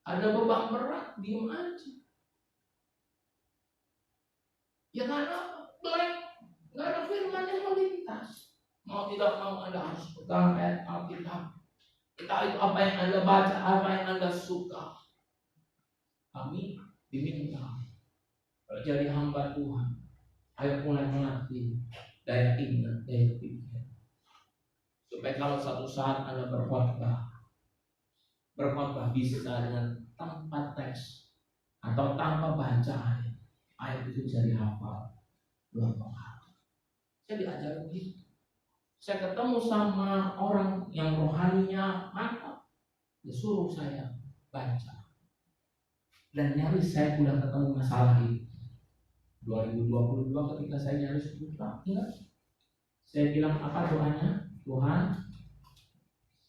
Speaker 2: Ada beban berat, diem aja. Ya karena apa? Blank, nggak ada firman yang melintas. Mau tidak mau Anda harus pegang ayat Alkitab. Entah itu apa yang Anda baca, apa yang Anda suka. Kami diminta jadi hamba Tuhan. Ayo mulai melatih daya ingat, daya pikir. Supaya kalau satu saat Anda berkhotbah bisa dengan tanpa teks atau tanpa baca ayat itu jadi hafal luar biasa. Saya diajar begitu. Saya ketemu sama orang yang rohaninya mantap, dia suruh saya baca. Dan nyaris saya sudah ketemu masalah itu. 2022 ketika saya nyaris buta, saya bilang apa doanya? Tuhan,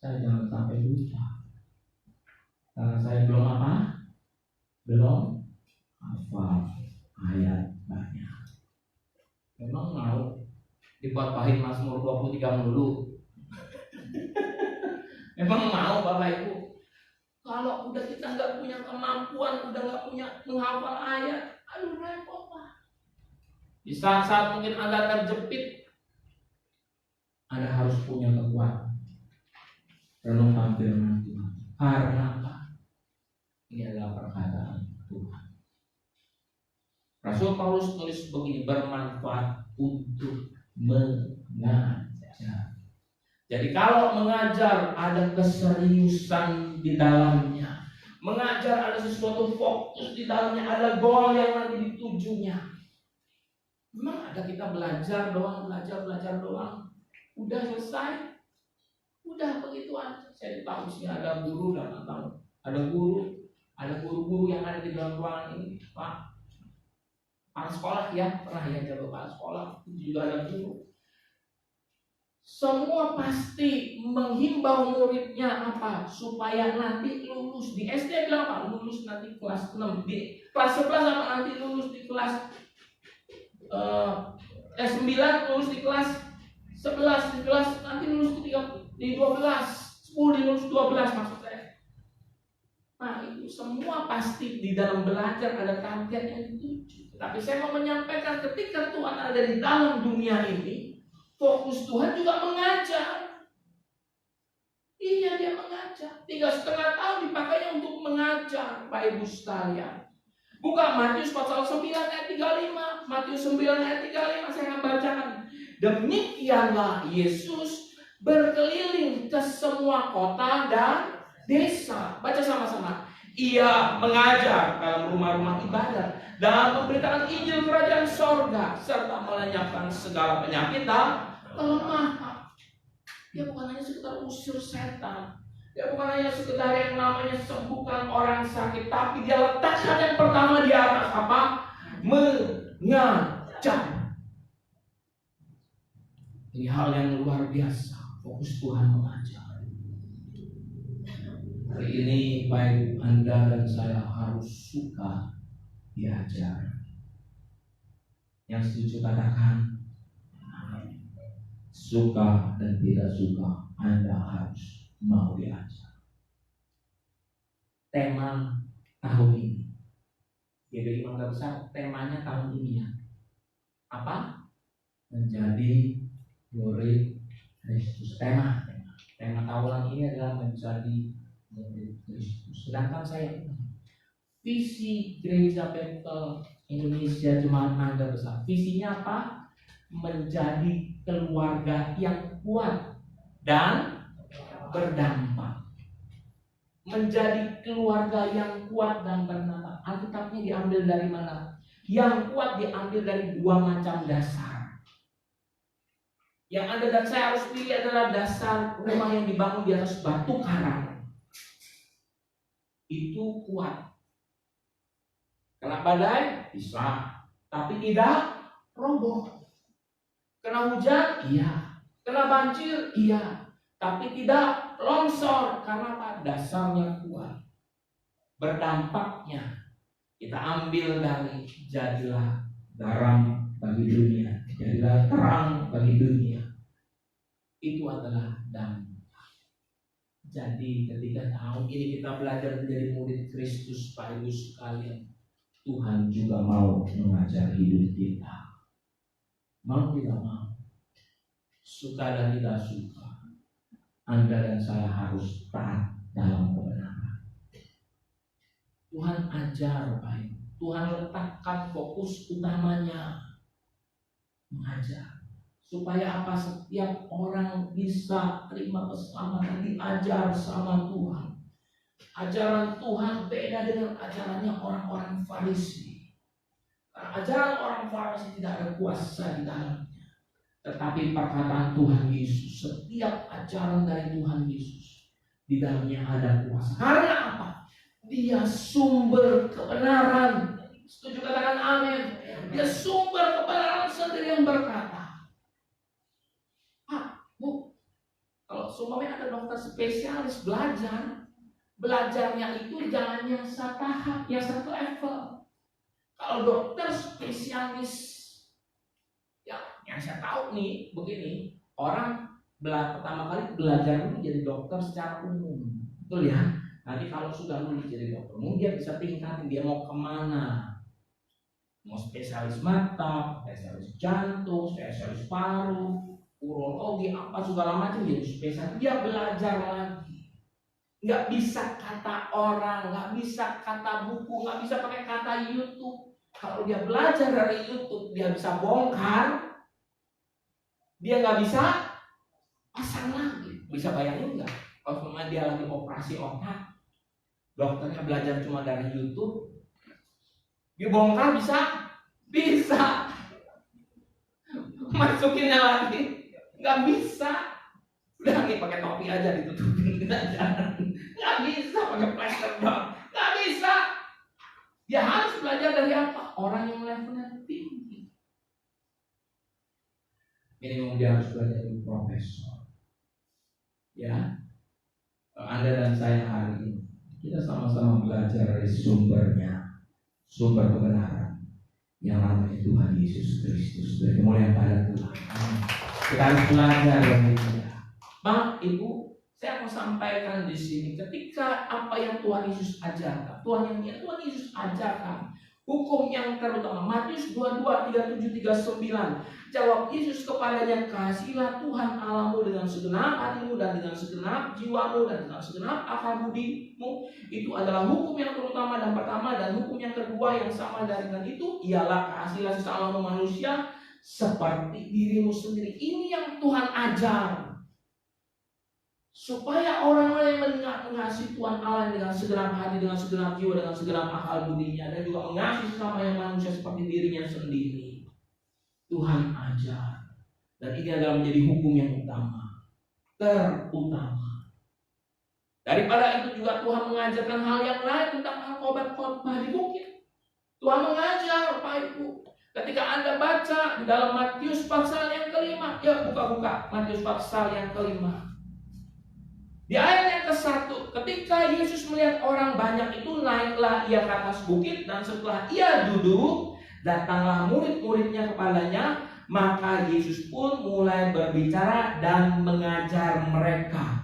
Speaker 2: saya jangan sampai buta. Karena saya belum apa? Belum hafal ayat banyak. Memang mau dibuat-buatin Mazmur 23 dulu. Memang mau Bapak Ibu. Kalau udah kita nggak punya kemampuan, udah nggak punya menghafal ayat, aduh repot Pak. Di saat-saat mungkin Anda terjepit, Anda harus punya kekuatan. Renungkan firman Tuhan. Karena apa? Ini adalah perkataan Tuhan. Rasul Paulus tulis begini, bermanfaat untuk mengajar. Jadi kalau mengajar ada keseriusan di dalamnya, Mengajar ada sesuatu fokus di dalamnya, ada goal yang nanti ditujunya. Memang ada kita belajar doang, belajar doang. Udah selesai. Udah begitu aja. Saya tahu sih ada guru dan tahu. Ada guru-guru yang ada di dalam ruangan ini, Pak. Kepala sekolah ya, pernah ya jadi kepala sekolah, juga ada guru. Semua pasti menghimbau muridnya apa? Supaya nanti lulus di SD bilang apa? Lulus nanti kelas 6, di kelas 11 apa nanti lulus di kelas 9 lulus di kelas 11, di kelas nanti lulus di 12, 10 di lulus 12 maksud saya. Nah itu semua pasti di dalam belajar ada target yang dituju. Tapi saya mau menyampaikan ketika Tuhan ada di dalam dunia ini, fokus Tuhan juga mengajar. Iya dia mengajar. 3,5 tahun dipakainya untuk mengajar, Pak Ibu sekalian. Buka Matius pasal 9 ayat 35. Matius 9 ayat 35 saya akan bacakan. Demikianlah Yesus berkeliling ke semua kota dan desa. Baca sama-sama. Ia mengajar dalam rumah-rumah ibadat dan memberitakan Injil kerajaan sorga serta melenyapkan segala penyakit dan kelemahan. Dia bukan hanya sekedar usir setan. Dia bukan hanya sekedar yang namanya sembuhkan orang sakit, tapi dia letakkan yang pertama di atas apa? Mengajar. Ini hal yang luar biasa. Fokus Tuhan mengajar. Hari ini baik Anda dan saya harus suka diajar. Yang setuju katakan amin. Suka dan tidak suka, Anda harus mau diajar. Tema tahun ini, GBI Mangga Besar, temanya tahun ini ya apa? Menjadi murid Kristus. Tema tahunan ini adalah menjadi murid Kristus. Sedangkan saya visi Gereja Bethel Indonesia Jemaat Mangga Besar, visinya apa? Menjadi keluarga yang kuat dan berdampak. Menjadi keluarga yang kuat dan berdampak. Alkitabnya diambil dari mana? Yang kuat diambil dari 2 macam dasar. Yang Anda dan saya harus pilih adalah dasar rumah yang dibangun di atas batu karang. Itu kuat. Kena badai bisa, tapi tidak roboh. Kena hujan, iya. Kena banjir, iya. Tapi tidak longsor. Karena apa? Dasarnya kuat. Berdampaknya kita ambil dari jadilah garam bagi dunia, jadilah terang bagi dunia. Itu adalah dampak. Jadi ketika tahun ini kita belajar menjadi murid Kristus, Pak Ibu sekalian, Tuhan juga mau mengajar hidup kita. Mau tidak mau, suka dan tidak suka, Anda dan saya harus taat dalam kebenaran. Tuhan ajar baik. Tuhan letakkan fokus utamanya mengajar. Supaya apa? Setiap orang bisa terima keselamatan, diajar sama Tuhan. Ajaran Tuhan beda dengan ajarannya orang-orang Farisi. Karena ajaran orang Farisi tidak ada kuasa di dalamnya. Tetapi perkataan Tuhan Yesus, setiap ajaran dari Tuhan Yesus, di dalamnya ada kuasa. Karena apa? Dia sumber kebenaran. Setuju katakan amin. Dia sumber kebenaran sendiri yang berkata. Pak, Bu, kalau semuanya ada dokter spesialis belajarnya itu jangan yang satu tahap, yang satu level. Kalau dokter spesialis, ya yang saya tahu nih begini, orang pertama kali belajar itu jadi dokter secara umum, betul ya? Nanti kalau sudah lulus jadi dokter umum, dia bisa tingkatin dia mau kemana. Mau spesialis mata, spesialis jantung, spesialis paru, urologi, apa segala macam jadi spesialis. Dia belajar lagi. Nggak bisa kata orang, nggak bisa kata buku, nggak bisa pakai kata YouTube. Kalau dia belajar dari YouTube, dia bisa bongkar. Dia nggak bisa pasang lagi. Bisa bayangin nggak? Kalau memang dia lagi operasi otak, Dokternya belajar cuma dari YouTube. Dibongkar bisa? Bisa. Masukinnya lagi nggak bisa. Udah nih pakai topi aja ditutupin, nggak bisa pakai plester doang, nggak bisa. Dia harus belajar dari apa? Orang yang levelnya tinggi. Minimum dia harus belajar dari profesor. Ya, Anda dan saya hari ini kita sama-sama belajar dari sumbernya, sumber kebenaran yang namanya Tuhan Yesus Kristus. Dari kemuliaan pada Tuhan. Kita harus belajar dari dia. Bapak Ibu, saya mau sampaikan di sini ketika apa yang Tuhan Yesus ajarkan, Tuhan Yesus ajarkan hukum yang terutama. Matius 22:37-39. Jawab Yesus kepadanya, "Kasihilah Tuhan Allahmu dengan segenap hatimu dan dengan segenap jiwamu dan dengan segenap akal budimu." Itu adalah hukum yang terutama dan pertama. Dan hukum yang kedua yang sama dengan itu ialah kasihilah sesamamu manusia seperti dirimu sendiri. Ini yang Tuhan ajar, supaya orang-orang yang mengasihi Tuhan Allah dengan segenap hati, dengan segenap jiwa, dengan segenap akal budinya, dan juga mengasihi sesama yang manusia seperti dirinya sendiri. Tuhan ajar. Dan ini adalah menjadi hukum yang utama, terutama. Daripada itu juga Tuhan mengajarkan hal yang lain tentang hal khotbah di bukit. Tuhan mengajar, Bapak Ibu. Ketika Anda baca di dalam Matius pasal yang kelima, ya buka-buka Matius pasal yang kelima. Di ayat yang ke-1, ketika Yesus melihat orang banyak itu, naiklah ia ke atas bukit, dan setelah ia duduk, datanglah murid-muridnya kepadanya. Maka Yesus pun mulai berbicara dan mengajar mereka.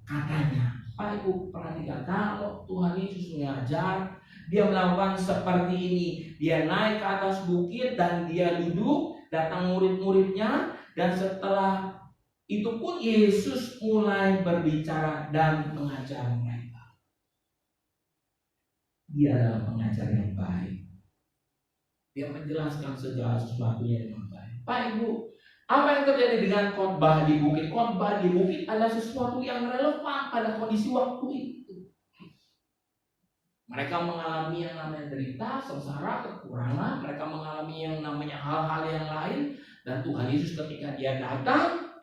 Speaker 2: Katanya, Pak Ibu perhatikan, kalau Tuhan Yesus mengajar, dia melakukan seperti ini. Dia naik ke atas bukit dan dia duduk, datang murid-muridnya, dan setelah itu pun Yesus mulai berbicara dan mengajar mereka. Dia adalah pengajar yang baik. Dia menjelaskan segala sesuatunya dengan baik. Pak Ibu, apa yang terjadi dengan khotbah di bukit? Khotbah di bukit adalah sesuatu yang relevan pada kondisi waktu itu. Mereka mengalami yang namanya derita, sengsara, kekurangan. Mereka mengalami yang namanya hal-hal yang lain. Dan Tuhan Yesus ketika dia datang,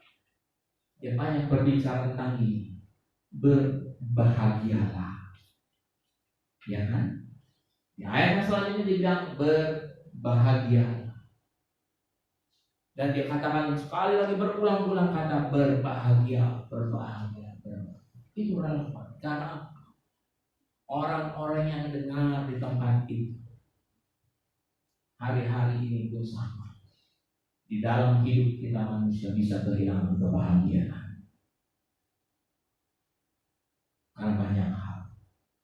Speaker 2: dia banyak berbicara tentang ini. Berbahagialah. Ya kan? Di ayat selanjutnya dia bilang berbahagialah. Dan dia katakan sekali lagi berulang-ulang kata berbahagia, berbahagia, berbahagia. Itu relevan. Karena orang-orang yang dengar di tempat itu hari-hari ini pun sama. Di dalam hidup kita manusia bisa kehilangan kebahagiaan karena banyak hal.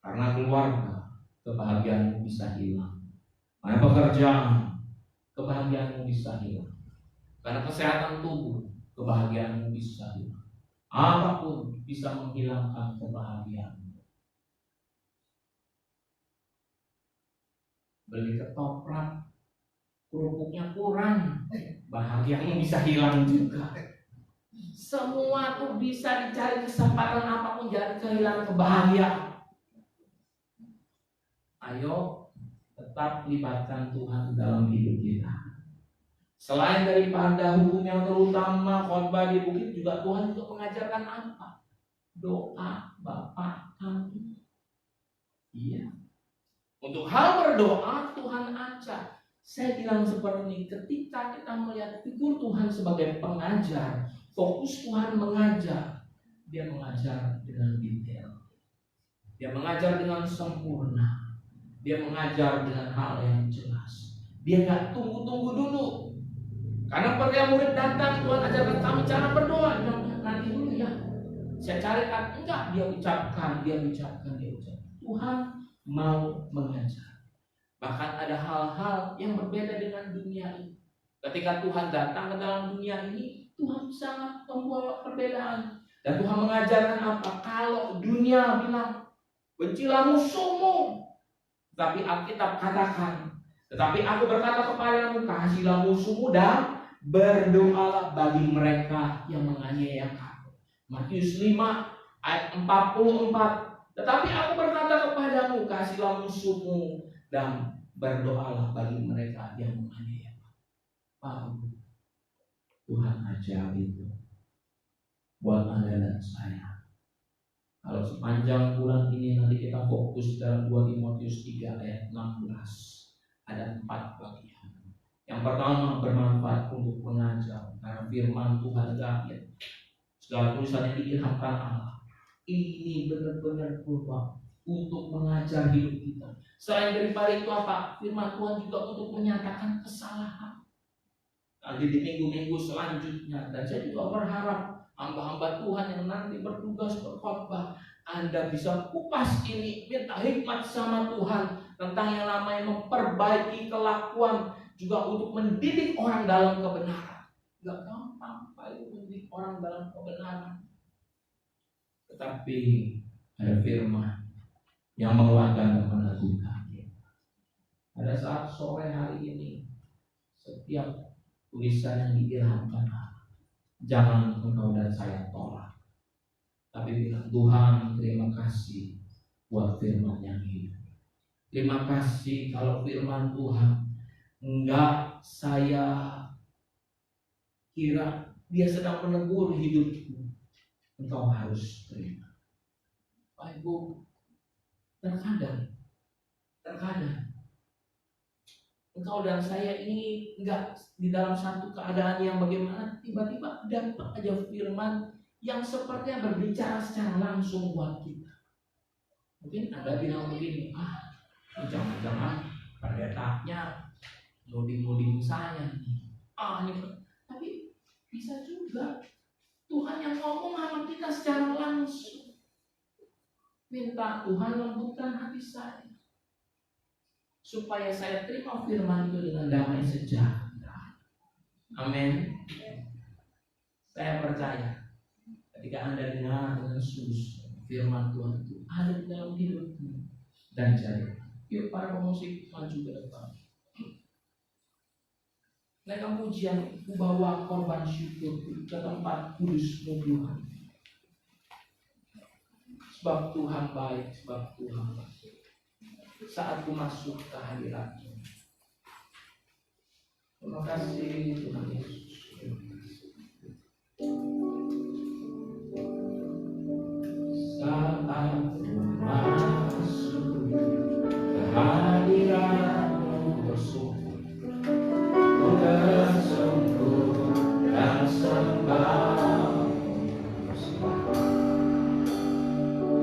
Speaker 2: Karena keluarga, kebahagiaanmu bisa hilang. Karena pekerjaan, kebahagiaanmu bisa hilang. Karena kesehatan tubuh, kebahagiaanmu bisa hilang. Apapun bisa menghilangkan kebahagiaanmu. Beli ketoprak, kerupuknya kurang, bahagiamu bisa hilang juga. Semua tuh bisa dicari kesempatan apapun, jangan kehilangan kebahagiaan. Ayo tetap libatkan Tuhan dalam hidup kita. Selain daripada hukum yang terutama khotbah di bukit, juga Tuhan juga mengajarkan apa? Doa Bapa kami. Iya. Untuk hal berdoa Tuhan ajar. Saya bilang seperti ini, ketika kita melihat figur Tuhan sebagai pengajar, fokus Tuhan mengajar. Dia mengajar dengan detail. Dia mengajar dengan sempurna. Dia mengajar dengan hal yang jelas. Dia gak tunggu-tunggu dulu. Karena ketika murid datang, Tuhan ajarkan kami cara berdoa. Nanti dulu ya, saya cari. Enggak, dia ucapkan. Tuhan mau mengajar. Bahkan ada hal-hal yang berbeda dengan dunia ini. Ketika Tuhan datang ke dalam dunia ini, Tuhan sangat membawa perbedaan. Dan Tuhan mengajarkan apa? Kalau dunia bilang, bencilah musuhmu. Tapi Alkitab katakan, tetapi aku berkata kepadamu, kasihilah musuhmu dan berdoalah bagi mereka yang menganiaya kamu. Matius 5 ayat 44 Tetapi aku berkata kepadamu, kasihilah musuhmu dan berdoalah bagi mereka yang menganiaya. Tuhan ajar itu buat Anda dan saya. Kalau sepanjang bulan ini nanti kita fokus dalam 2 Timotius 3 ayat 16. Ada 4 bagian. Yang pertama, bermanfaat untuk mengajar, karena firman Tuhan gaib. Segala tulisan yang diilhamkan Allah. Ini benar-benar berubah untuk mengajar hidup kita. Selain daripada itu apa? Firman Tuhan juga untuk menyatakan kesalahan. Nanti di minggu-minggu selanjutnya, dan saya juga berharap hamba-hamba Tuhan yang nanti bertugas berkhotbah, Anda bisa kupas ini, minta hikmat sama Tuhan tentang yang namanya memperbaiki kelakuan, juga untuk mendidik orang dalam kebenaran. Gak gampang mendidik orang dalam kebenaran. Tetapi ada firman yang menguatkan dan meneguhkan. Pada saat sore hari ini, setiap tulisan yang diilhamkan Allah, jangan engkau dan saya tolak, tapi bilang, Tuhan terima kasih buat firman yang hidup. Terima kasih kalau firman Tuhan enggak saya kira dia sedang menegur hidupku, engkau harus terima. Baik Bu, terkadang engkau dan saya ini enggak di dalam satu keadaan yang bagaimana, tiba-tiba dapat aja firman yang sepertinya berbicara secara langsung buat kita. Mungkin Anda bilang begini, jangan-jangan pendetanya nuding saya nih. Tapi bisa juga Tuhan yang ngomong sama kita secara langsung. Minta Tuhan lembutkan hati saya, supaya saya terima firman itu dengan damai sejahtera. Amin. Saya percaya ketika Anda dengar dengan sulus firman Tuhan itu ada di dalam hidupmu dan jari. Yuk para pemusik maju ke depan. Naikkan pujian, bawa korban syukur ke tempat kudus-Mu Tuhan. Sebab Tuhan baik, sebab Tuhan baik. Saat ku masuk ke hadirat-Mu. Terima kasih Tuhan Yesus. Saat ku masuk ke hadirat-Mu, bersyukur, ku bersungguh dan sembah,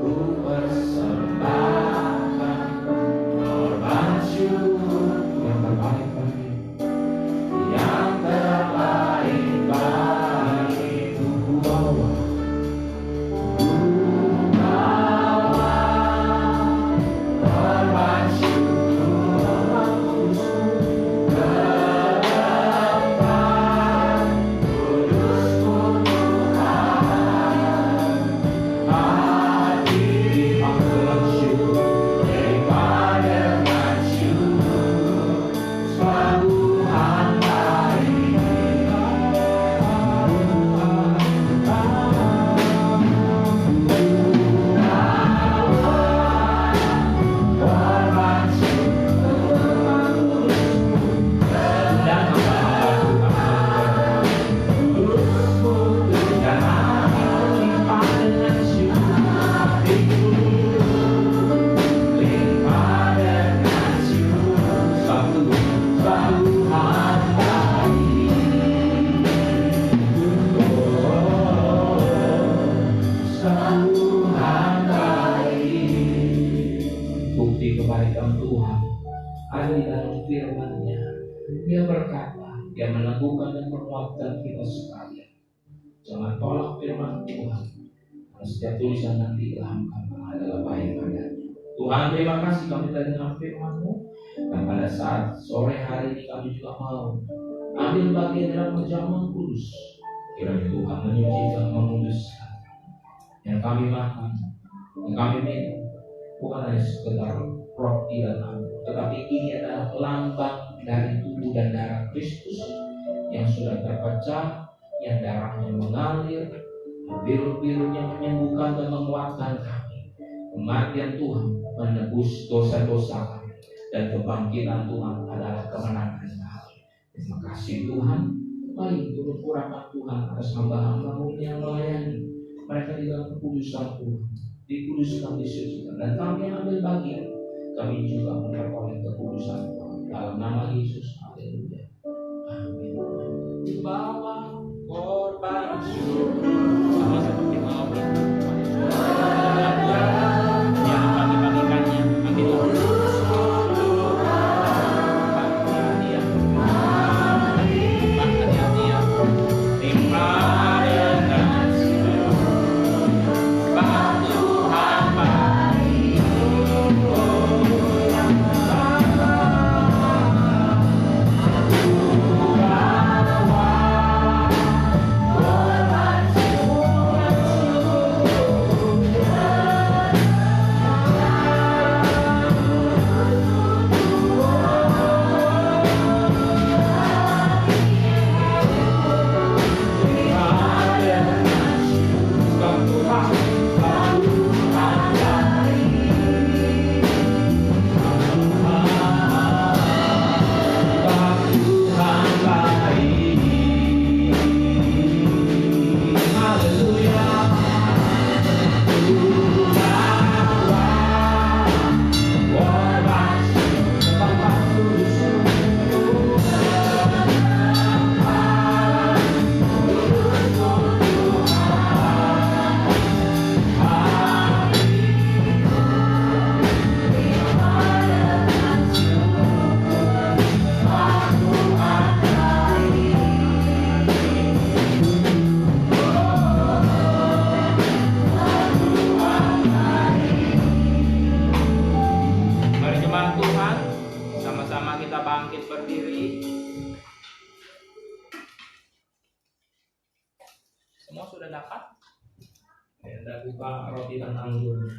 Speaker 2: ku persembahkan korban syukur yang terbaik bagiku, bawa korban syukur ke depan kudus-Mu Tuhan, hati bersyukur daripada syukur, sebab Tuhan baik. Korban syukur dan kudus-Mu dan hati limpah dengan syukur, limpah dengan syukur, sebab Tuhan baik. Sebab Tuhan baik. Bukti kebaikan Tuhan ada di dalam firman-Nya. Dia berkata, Dia meneguhkan dan menguatkan kita sekalian. Jangan tolak firman Tuhan, karena setiap tulisan yang diilhamkan adalah baik adanya. Tuhan, terima kasih kami telah dengar firman-Mu, dan pada saat sore hari ini kami juga mau ambil bagian dalam perjamuan kudus. Kiranya Tuhan menyucikan, menguduskan yang kami makan, yang kami minum, bukan hanya sekedar roti dan anggur, tetapi ini adalah lambang dari tubuh dan darah Kristus yang sudah terpecah, yang darahnya mengalir, biru-birunya menyembuhkan dan menguatkan kami. Kematian Tuhan menebus dosa-dosa kami, dan kebangkitan Tuhan adalah kemenangan kami. Terima kasih Tuhan. Mari turut urapan Tuhan atas hamba-hamba-Mu yang melayani mereka di dalam kekudusan Tuhan, dikuduskan, disucikan, dan kami yang ambil bagian, kami juga memperoleh kekudusan Tuhan dalam nama Yesus. Haleluya. Amin. Bawa korban syukur sama seperti mau yang bagi-bagikannya. Amin. Semua sudah dapat? Anda buka roti dan anggur.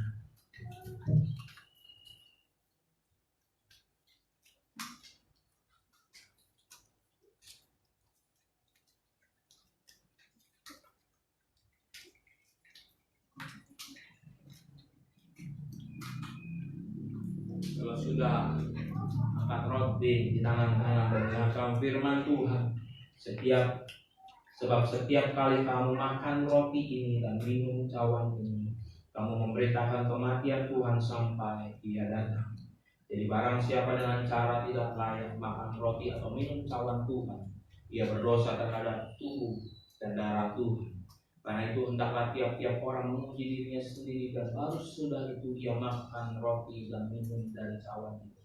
Speaker 2: Kalau sudah angkat roti di tangan-tangan dan mengakan firman Tuhan, sebab setiap kali kamu makan roti ini dan minum cawan ini, kamu memberitakan kematian Tuhan sampai Dia datang. Jadi barang siapa dengan cara tidak layak makan roti atau minum cawan Tuhan, ia berdosa terhadap tubuh dan darah Tuhan. Karena itu hendaklah tiap-tiap orang menguji dirinya sendiri, dan baru sudah itu ia makan roti dan minum dari cawan itu.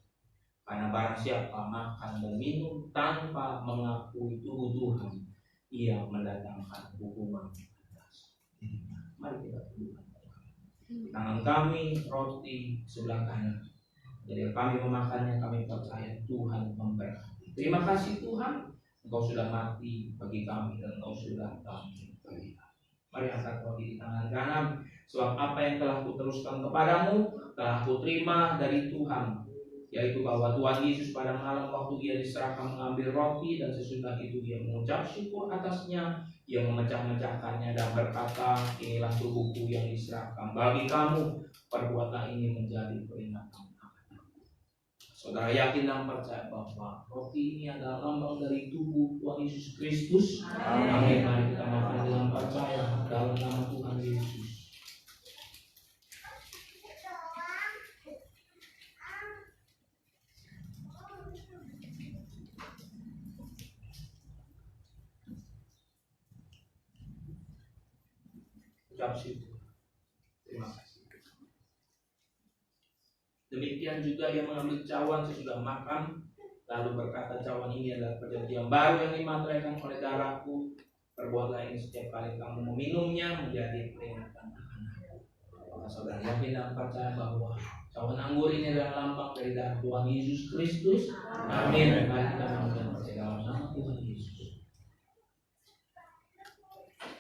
Speaker 2: Karena barang siapa makan dan minum tanpa mengakui tubuh Tuhan, ia mendatangkan hukuman atas. Mari kita tundukkan tangan kami, roti sebelah kanan. Jadi kami memakannya, kami percaya Tuhan memberkati. Terima kasih Tuhan, Engkau sudah mati bagi kami dan Engkau sudah bangkit bagi kami. Mari angkat roti di tangan kanan. Sebab apa yang telah kuteruskan kepadamu telah kuterima dari Tuhan, yaitu bahwa Tuhan Yesus pada malam waktu Ia diserahkan mengambil roti, dan sesudah itu Ia mengucap syukur atasnya, Ia memecah-mecahkannya dan berkata, inilah tubuhku yang diserahkan bagi kamu, perbuatlah ini menjadi peringatan akan aku. Saudara yakin dan percaya bahwa roti ini adalah lambang dari tubuh Tuhan Yesus Kristus. Amin. Mari kita makan dengan percaya dalam nama Tuhan Yesus. Ucap syukur. Terima kasih. Demikian juga Ia mengambil cawan sesudah makan, lalu berkata, cawan ini adalah perjanjian baru yang dimateraikan oleh darahku. Perbuatlah ini setiap kali kamu meminumnya menjadi peringatan akan aku. Apakah saudara yakin dan percaya bahwa cawan anggur ini adalah lambang dari darah Tuhan Yesus Kristus? Amin. Mari kita mengucapkan percaya dalam nama Tuhan Yesus.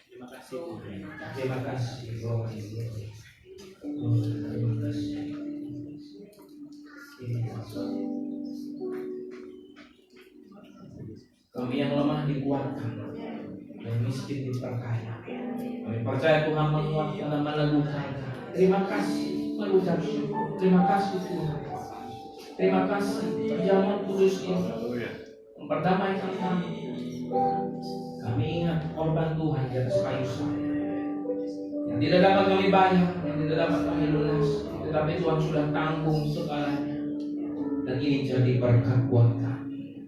Speaker 2: Terima kasih Tuhan. Terima kasih Tuhan. Terima kasih. Kami yang lemah dikuatkan, yang miskin diperkaya. Kami percaya Tuhan menguatkan dan meneguhkan. Terima kasih mengucap syukur. Terima kasih Tuhan. Terima kasih perjamuan kudus ini memperdamaikan kami. Kami ingat korban Tuhan di atas kayu salib yang tidak dapat kami bayar, yang tidak dapat kami lunas, tetapi Tuhan sudah tanggung segalanya. Dan ini jadi berkat buat kami.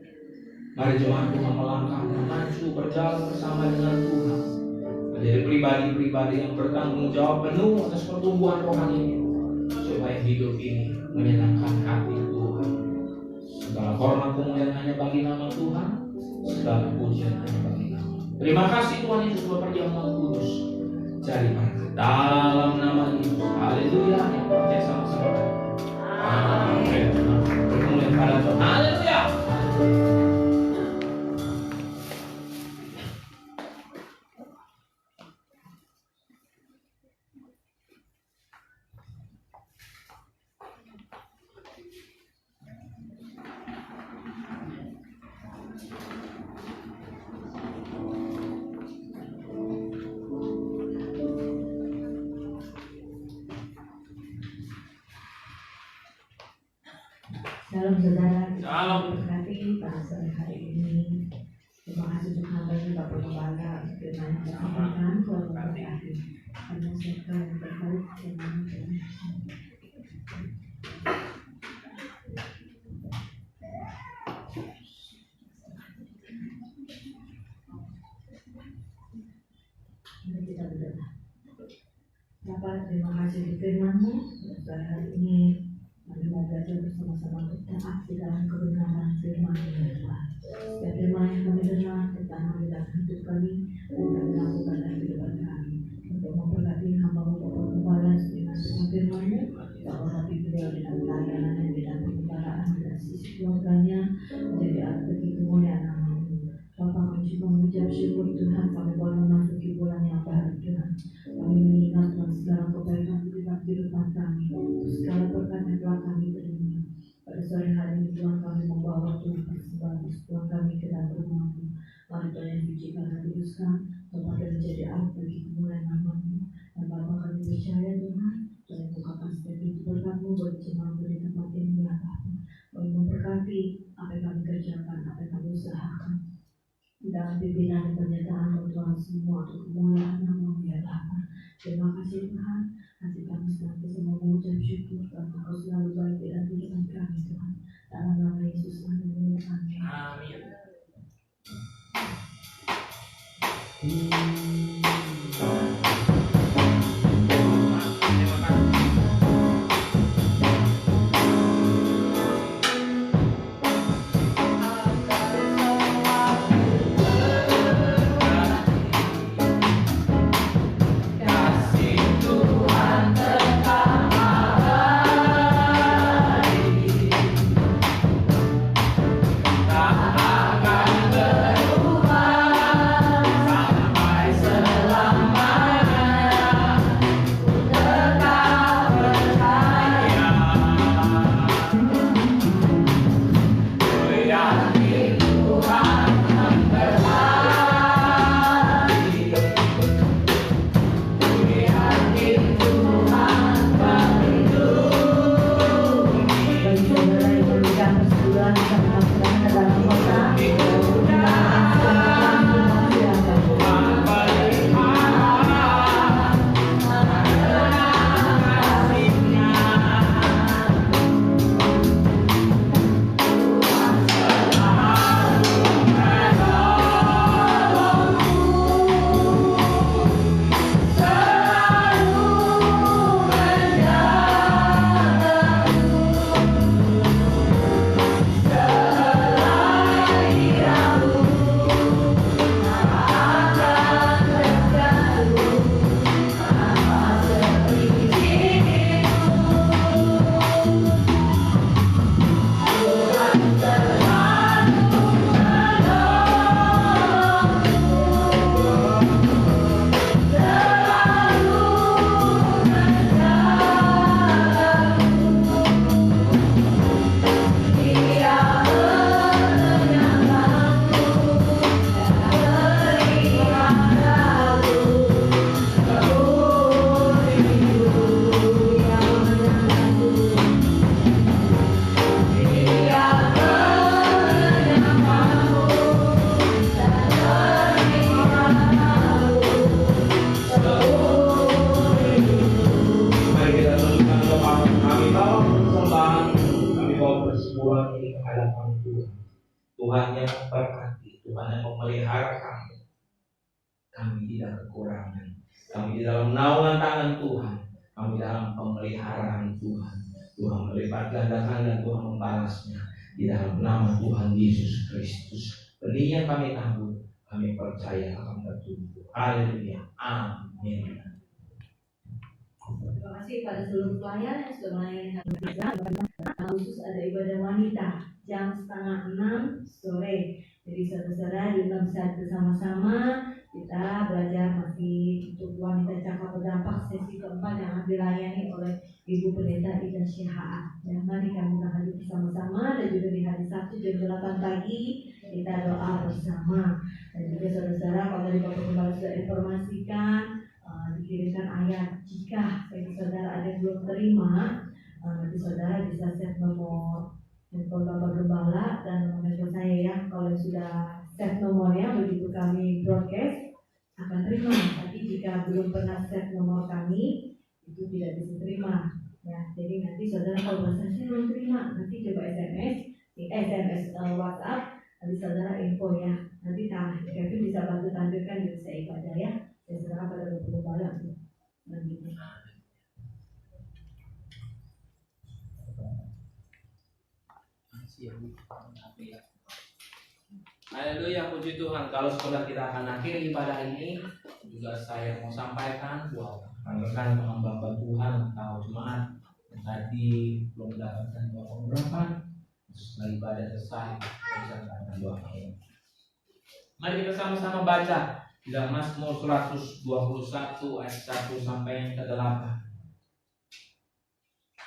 Speaker 2: Mari jemaat Tuhan melangkah dan maju berjalan bersama dengan Tuhan, menjadi pribadi-pribadi yang bertanggung jawab penuh atas pertumbuhan rohani ini, supaya hidup ini menyenangkan hati Tuhan. Segala hormat kemuliaan hanya bagi nama Tuhan, segala pujian hanya bagi nama. Terima kasih Tuhan Yesus buat perjamuan kudus. Jadi berkat dalam nama Yesus. Haleluya. Yang percaya sama-sama. Amin. Kemuliaan pada Tuhan. Haleluya.
Speaker 3: Salam saudara,
Speaker 2: Salam.
Speaker 3: berkati pada sore hari ini. Terima kasih untuk hambanya Bapak Gembala untuk firman yang disampaikan. Tuhan memberkati. Karena serta yang terkait dengan Tuhan. Mari kita berdoa. Bapak, terima kasih untuk firman-Mu. Pada hari ini kami mau belajar bersama-sama bertaat di dalam kebenaran firman-Mu ya Tuhan. Setiap firman yang kami dengar tertanam di dalam hidup kami dan kami lakukan dalam kehidupan kami. Untuk memberkati hamba-Mu Bapak Gembala dengan firman-Mu, bahwa hati beliau dengan pelayanan yang dengan penggembalaan dan sisi keluarganya menjadi alat bagi kemuliaan nama-Mu. Bapak, kami juga mengucap syukur Tuhan, kami boleh memasuki bulan yang baru Tuhan. Kami mengingat Tuhan segala kebaikan di kehidupan kami, segala berkat yang telah kami terima. Pada sore hari ini Tuhan, kami membawa Tuhan persembahan Tuhan kami ke dalam rumah-Mu. Mari Tuhan yang sucikan dan kuduskan, tempat yang menjadi alat bagi kemuliaan nama-Mu. Dan Bapa, kami percaya Tuhan, Tuhan bukakan setiap pintu berkat-Mu bagi jemaat di tempat ini ya Bapa. Kami memberkati apa yang kami kerjakan, apa yang kami usahakan. Di dalam pimpinan dan pernyataan Tuhan semua untuk kemuliaan nama-Mu ya Bapa. Terima kasih Tuhan. Hati kami senantiasa mengucap syukur karena Engkau selalu baik dalam kehidupan kami Tuhan. Dalam nama Yesus amin.
Speaker 2: Amin.
Speaker 4: Tak akan berubah.
Speaker 2: Tuhan yang memberkati, Tuhan yang memelihara kami. Kami tidak kekurangan. Kami di dalam naungan tangan Tuhan. Kami dalam pemeliharaan Tuhan. Tuhan melipat gandakan dan Tuhan membalasnya di dalam nama Tuhan Yesus Kristus. Benih yang kami tabur, kami percaya akan bertumbuh. Haleluya. Amin.
Speaker 3: Terima kasih pada seluruh pelayan yang sudah melayani kami juga. Khusus ada ibadah wanita jam 5:30 sore. Jadi saudara-saudara diundang bisa bersama-sama kita belajar masih untuk wanita cakap berdampak sesi keempat yang akan dilayani oleh Ibu Pendeta Ida Syihah. Ya, mari kami hadir bersama-sama dan juga di hari Sabtu jam 8 pagi kita doa bersama. Dan juga saudara-saudara kalau dari Bapak Gembala sudah informasikan dikirimkan ayat jika bagi saudara ada yang belum terima nanti saudara bisa set nomor handphone Bapak Gembala dan nomor handphone saya ya. Kalau sudah set nomornya begitu kami broadcast akan terima, tapi jika belum pernah set nomor kami itu tidak bisa terima ya. Jadi nanti saudara kalau bahasa saya belum terima nanti coba SMS WhatsApp nanti saudara info ya. Nanti Kevin bisa bantu tampilkan di usaha ibadah ya. Dan saudara pada Bapak Gembala nanti.
Speaker 2: Haleluya, puji Tuhan. Kalau saudara kita akan akhiri ibadah ini, juga saya mau sampaikan buat rekan hamba Tuhan atau jemaat yang tadi belum mendapatkan doa pengurapan. Setelah ibadah selesai, kita akan doa ini. Mari kita sama-sama baca dalam Mazmur 121 ayat 1 sampai yang ke-8.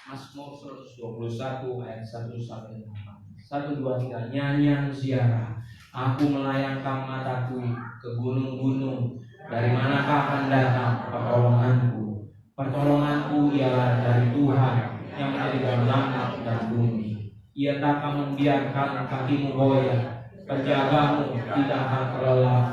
Speaker 2: Mazmur 121 ayat 1 sampai 8. 1, 2, 3. Nyanyian ziarah. Aku melayangkan mataku ke gunung-gunung. Dari manakah akan datang pertolonganku? Pertolonganku ialah dari Tuhan yang menjadikan langit dan bumi. Ia tak akan membiarkan kakimu goyah. Penjagamu tidak akan terlelap.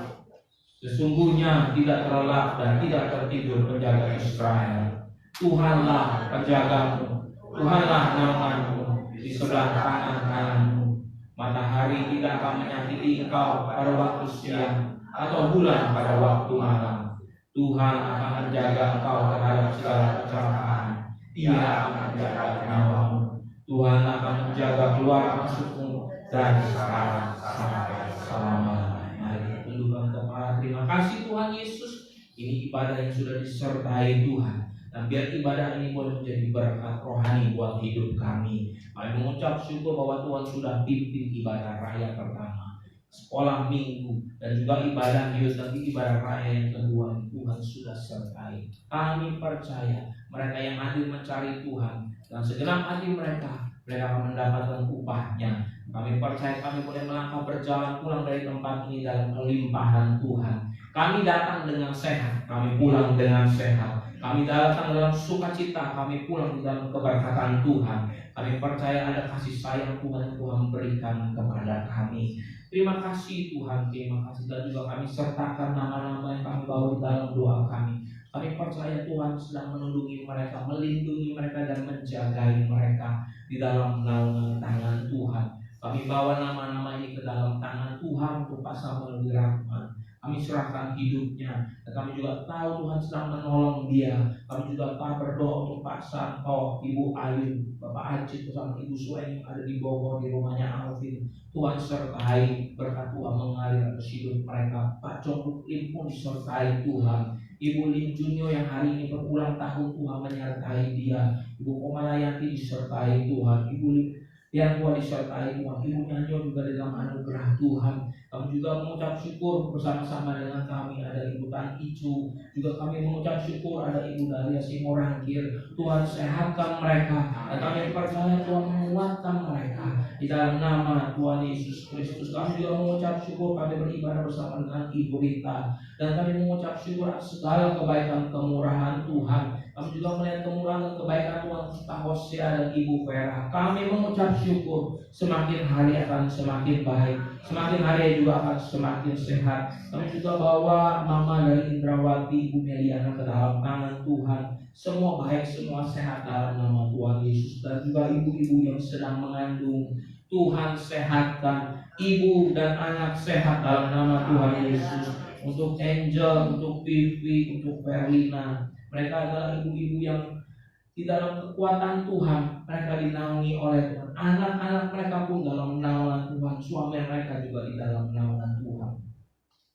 Speaker 2: Sesungguhnya tidak terlelap dan tidak tertidur penjaga Israel. Tuhanlah penjagamu, Tuhanlah naunganmu di sebelah kanan kananmu. Matahari tidak akan menyakiti engkau pada waktu siang atau bulan pada waktu malam. Tuhan akan menjaga engkau terhadap segala kecelakaan. Ia akan menjaga nyawamu. Tuhan akan menjaga keluar masukmu dari sekarang sampai selama-lamanya. Mari tundukkan kepala. Terima kasih Tuhan Yesus. Ini ibadah yang sudah disertai Tuhan. Dan biar ibadah ini boleh menjadi berkat rohani buat hidup kami. Kami mengucap syukur bahwa Tuhan sudah pimpin ibadah raya pertama, sekolah minggu, dan juga ibadah Yud, tapi ibadah raya yang kedua Tuhan sudah sertai. Kami percaya mereka yang hadir mencari Tuhan dan segenap hati mereka akan mendapatkan upahnya. Kami percaya kami boleh melangkah berjalan pulang dari tempat ini dalam kelimpahan Tuhan. Kami datang dengan sehat, kami pulang dengan sehat. Kami datang dalam sukacita, kami pulang di dalam keberkatan Tuhan. Kami percaya ada kasih sayang Tuhan yang Tuhan berikan kepada kami. Terima kasih Tuhan, terima kasih. Dan juga kami sertakan nama-nama yang kami bawa di dalam doa kami. Kami percaya Tuhan sedang melindungi mereka, dan menjagai mereka di dalam naungan tangan Tuhan. Kami bawa nama-nama ini ke dalam tangan Tuhan untuk Pak Samuel Wirahman. Kami serahkan hidupnya, dan kami juga tahu Tuhan sedang menolong dia. Kami juga tahu berdoa untuk Pak Santo, Ibu Ayu, Bapak Acit, bersama Ibu Sueng yang ada di Bogor di rumahnya Alvin. Tuhan sertai, berkat Tuhan mengalir atas hidup mereka. Pak Jongkuk Lim pun disertai Tuhan. Ibu Lim Junyo yang hari ini berulang tahun, Tuhan menyertai dia. Ibu Komalayanti disertai Tuhan. Ibu Lim yang Tuhan disertai Tuhan. Ibu Nyanyo juga dalam anugerah Tuhan. Kami juga mengucap syukur bersama-sama dengan kami ada Ibu Tan Icu. Juga kami mengucap syukur ada Ibu Dalia Simorangkir. Tuhan sehatkan mereka, dan kami percaya Tuhan menguatkan mereka di dalam nama Tuhan Yesus Kristus. Kami juga mengucap syukur kami beribadah bersama dengan Ibu Rita, dan kami mengucap syukur atas segala kebaikan kemurahan Tuhan. Kami juga melihat kemurahan dan kebaikan Tuhan Pak Hosea dan Ibu Vera. Kami mengucap syukur semakin hari akan semakin baik, semakin hari juga akan semakin sehat. Kami juga bawa Mama dari Indrawati, Ibu Meliana ke dalam tangan Tuhan. Semua baik, semua sehat dalam nama Tuhan Yesus. Dan juga ibu-ibu yang sedang mengandung, Tuhan sehatkan ibu dan anak sehat dalam nama Tuhan Yesus. Untuk Angel, untuk Vivi, untuk Verlina, mereka adalah ibu-ibu yang di dalam kekuatan Tuhan mereka dinaungi oleh Tuhan. Anak-anak mereka pun dalam naungan Tuhan. Suami mereka juga di dalam naungan Tuhan.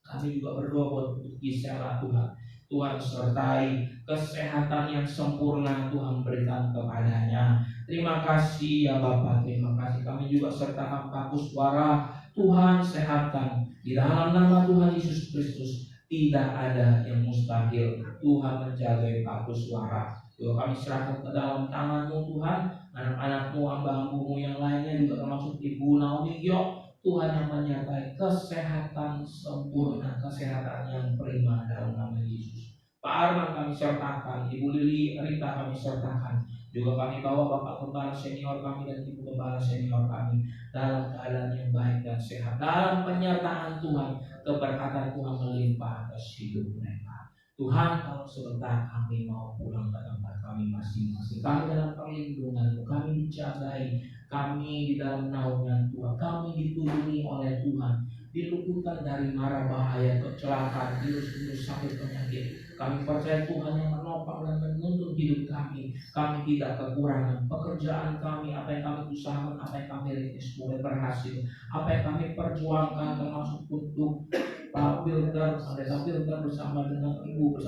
Speaker 2: Kami juga berdoa buat Gisela Tuhan. Tuhan sertai kesehatan yang sempurna Tuhan berikan kepadanya. Terima kasih ya Bapak, terima kasih. Kami juga sertakan Pak Kuswara. Tuhan sehatkan di dalam nama Tuhan Yesus Kristus. Tidak ada yang mustahil. Tuhan menjaga Pak Kuswara. Tuhan kami serahkan ke dalam tangan-Mu Tuhan. Anak-anak-Mu, hamba-hambamu yang lainnya juga termasuk Ibu Naomi Gyo. Tuhan yang menyertai kesehatan sempurna, kesehatan yang prima dalam nama Yesus. Pak Arman kami sertakan, Ibu Lili Rita kami sertakan. Juga kami bawa Bapak Gembala senior kami dan Ibu Gembala senior kami dalam keadaan yang baik dan sehat. Dalam penyertaan Tuhan, keberkatan Tuhan melimpah atas hidup mereka. Tuhan, kalau sebentar kami mau pulang ke tempat kami masing-masing. Kami dalam perlindungan-Mu, kami dijagai, kami di dalam naungan Tuhan, kami ditulungi oleh Tuhan, diluputkan dari mara bahaya, kecelakaan, virus-virus, sakit, penyakit. Kami percaya Tuhan yang menopang dan menuntun hidup kami. Kami tidak kekurangan pekerjaan kami, apa yang kami usahakan, apa yang kami rintis boleh berhasil, apa yang kami perjuangkan termasuk untuk Pak Pilter, Pendeta Pilter bersama dengan Ibu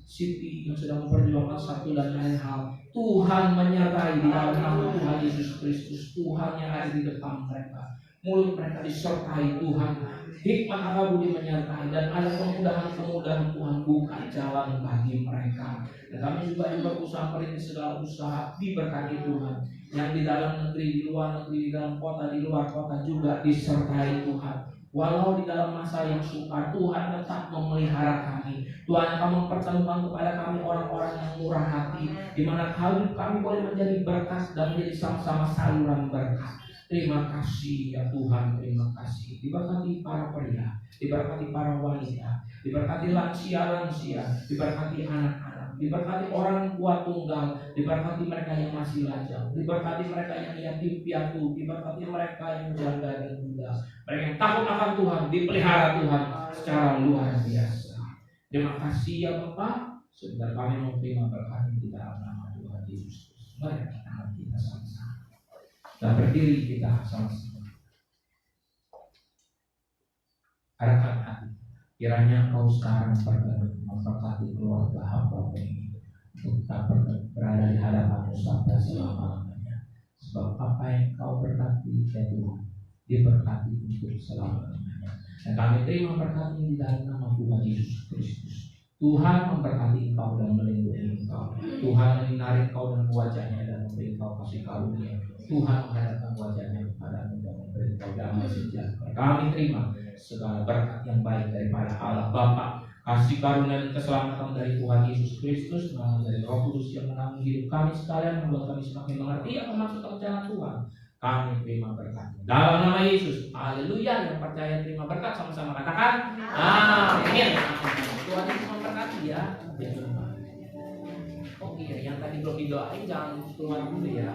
Speaker 2: Siti yang sedang memperjuangkan satu dan lain hal. Tuhan menyertai di dalam nama Tuhan Yesus Kristus. Tuhan yang ada di depan mereka, mulut mereka disertai Tuhan. Hikmat Allah budi menyertai dan ada kemudahan Tuhan buka jalan bagi mereka. Dan kami juga yang berusaha merintis segala usaha diberkati Tuhan. Yang di dalam negeri, di luar negeri, di dalam kota, di luar kota juga disertai Tuhan. Walau di dalam masa yang sukar, Tuhan tetap memelihara kami. Tuhan akan mempertemukan kepada kami orang-orang yang murah hati, di mana hidup kami boleh menjadi berkat dan menjadi sama-sama saluran berkat. Terima kasih ya Tuhan, terima kasih. Diberkati para pria, diberkati para wanita, diberkati lansia-lansia, diberkati anak-anak, diberkati orang tua tunggal, diberkati mereka yang masih lajang, diberkati mereka yang yatim piatu, diberkati mereka yang janda dan duda. Mereka yang takut akan Tuhan, dipelihara Tuhan secara luar biasa. Terima kasih ya Bapak. Sebentar kami mau terima berkat di dalam nama Tuhan Yesus. Mari kita sama-sama dan berdiri kita sama-sama. Arahkan hati. Kiranya Engkau sekarang memberkati keluarga hamba ini untuk tak berada di hadapan-Mu sampai selama-lamanya. Sebab apa yang Engkau berkati ya Tuhan, diberkati untuk selama-lamanya. Dan kami terima berkat ini di dalam nama Tuhan Yesus Kristus. Tuhan memberkati engkau dan melindungi engkau. Tuhan menyinari engkau dengan wajahnya dan memberi engkau kasih karunia. Tuhan menghadapkan wajahnya kepadamu dan memberi engkau damai sejahtera. Kami terima segala berkat yang baik daripada Allah Bapa, kasih karunia dan keselamatan dari Tuhan Yesus Kristus, melalui dari Roh Kudus yang menaungi hidup kami sekalian, membuat kami semakin mengerti apa maksud rencana Tuhan. Kami terima berkat dalam nama Yesus. Haleluya. Yang percaya terima berkat sama-sama katakan amin. Tuhan Yesus memberkati ya. Oh iya, yang tadi belum didoain jangan keluar dulu ya.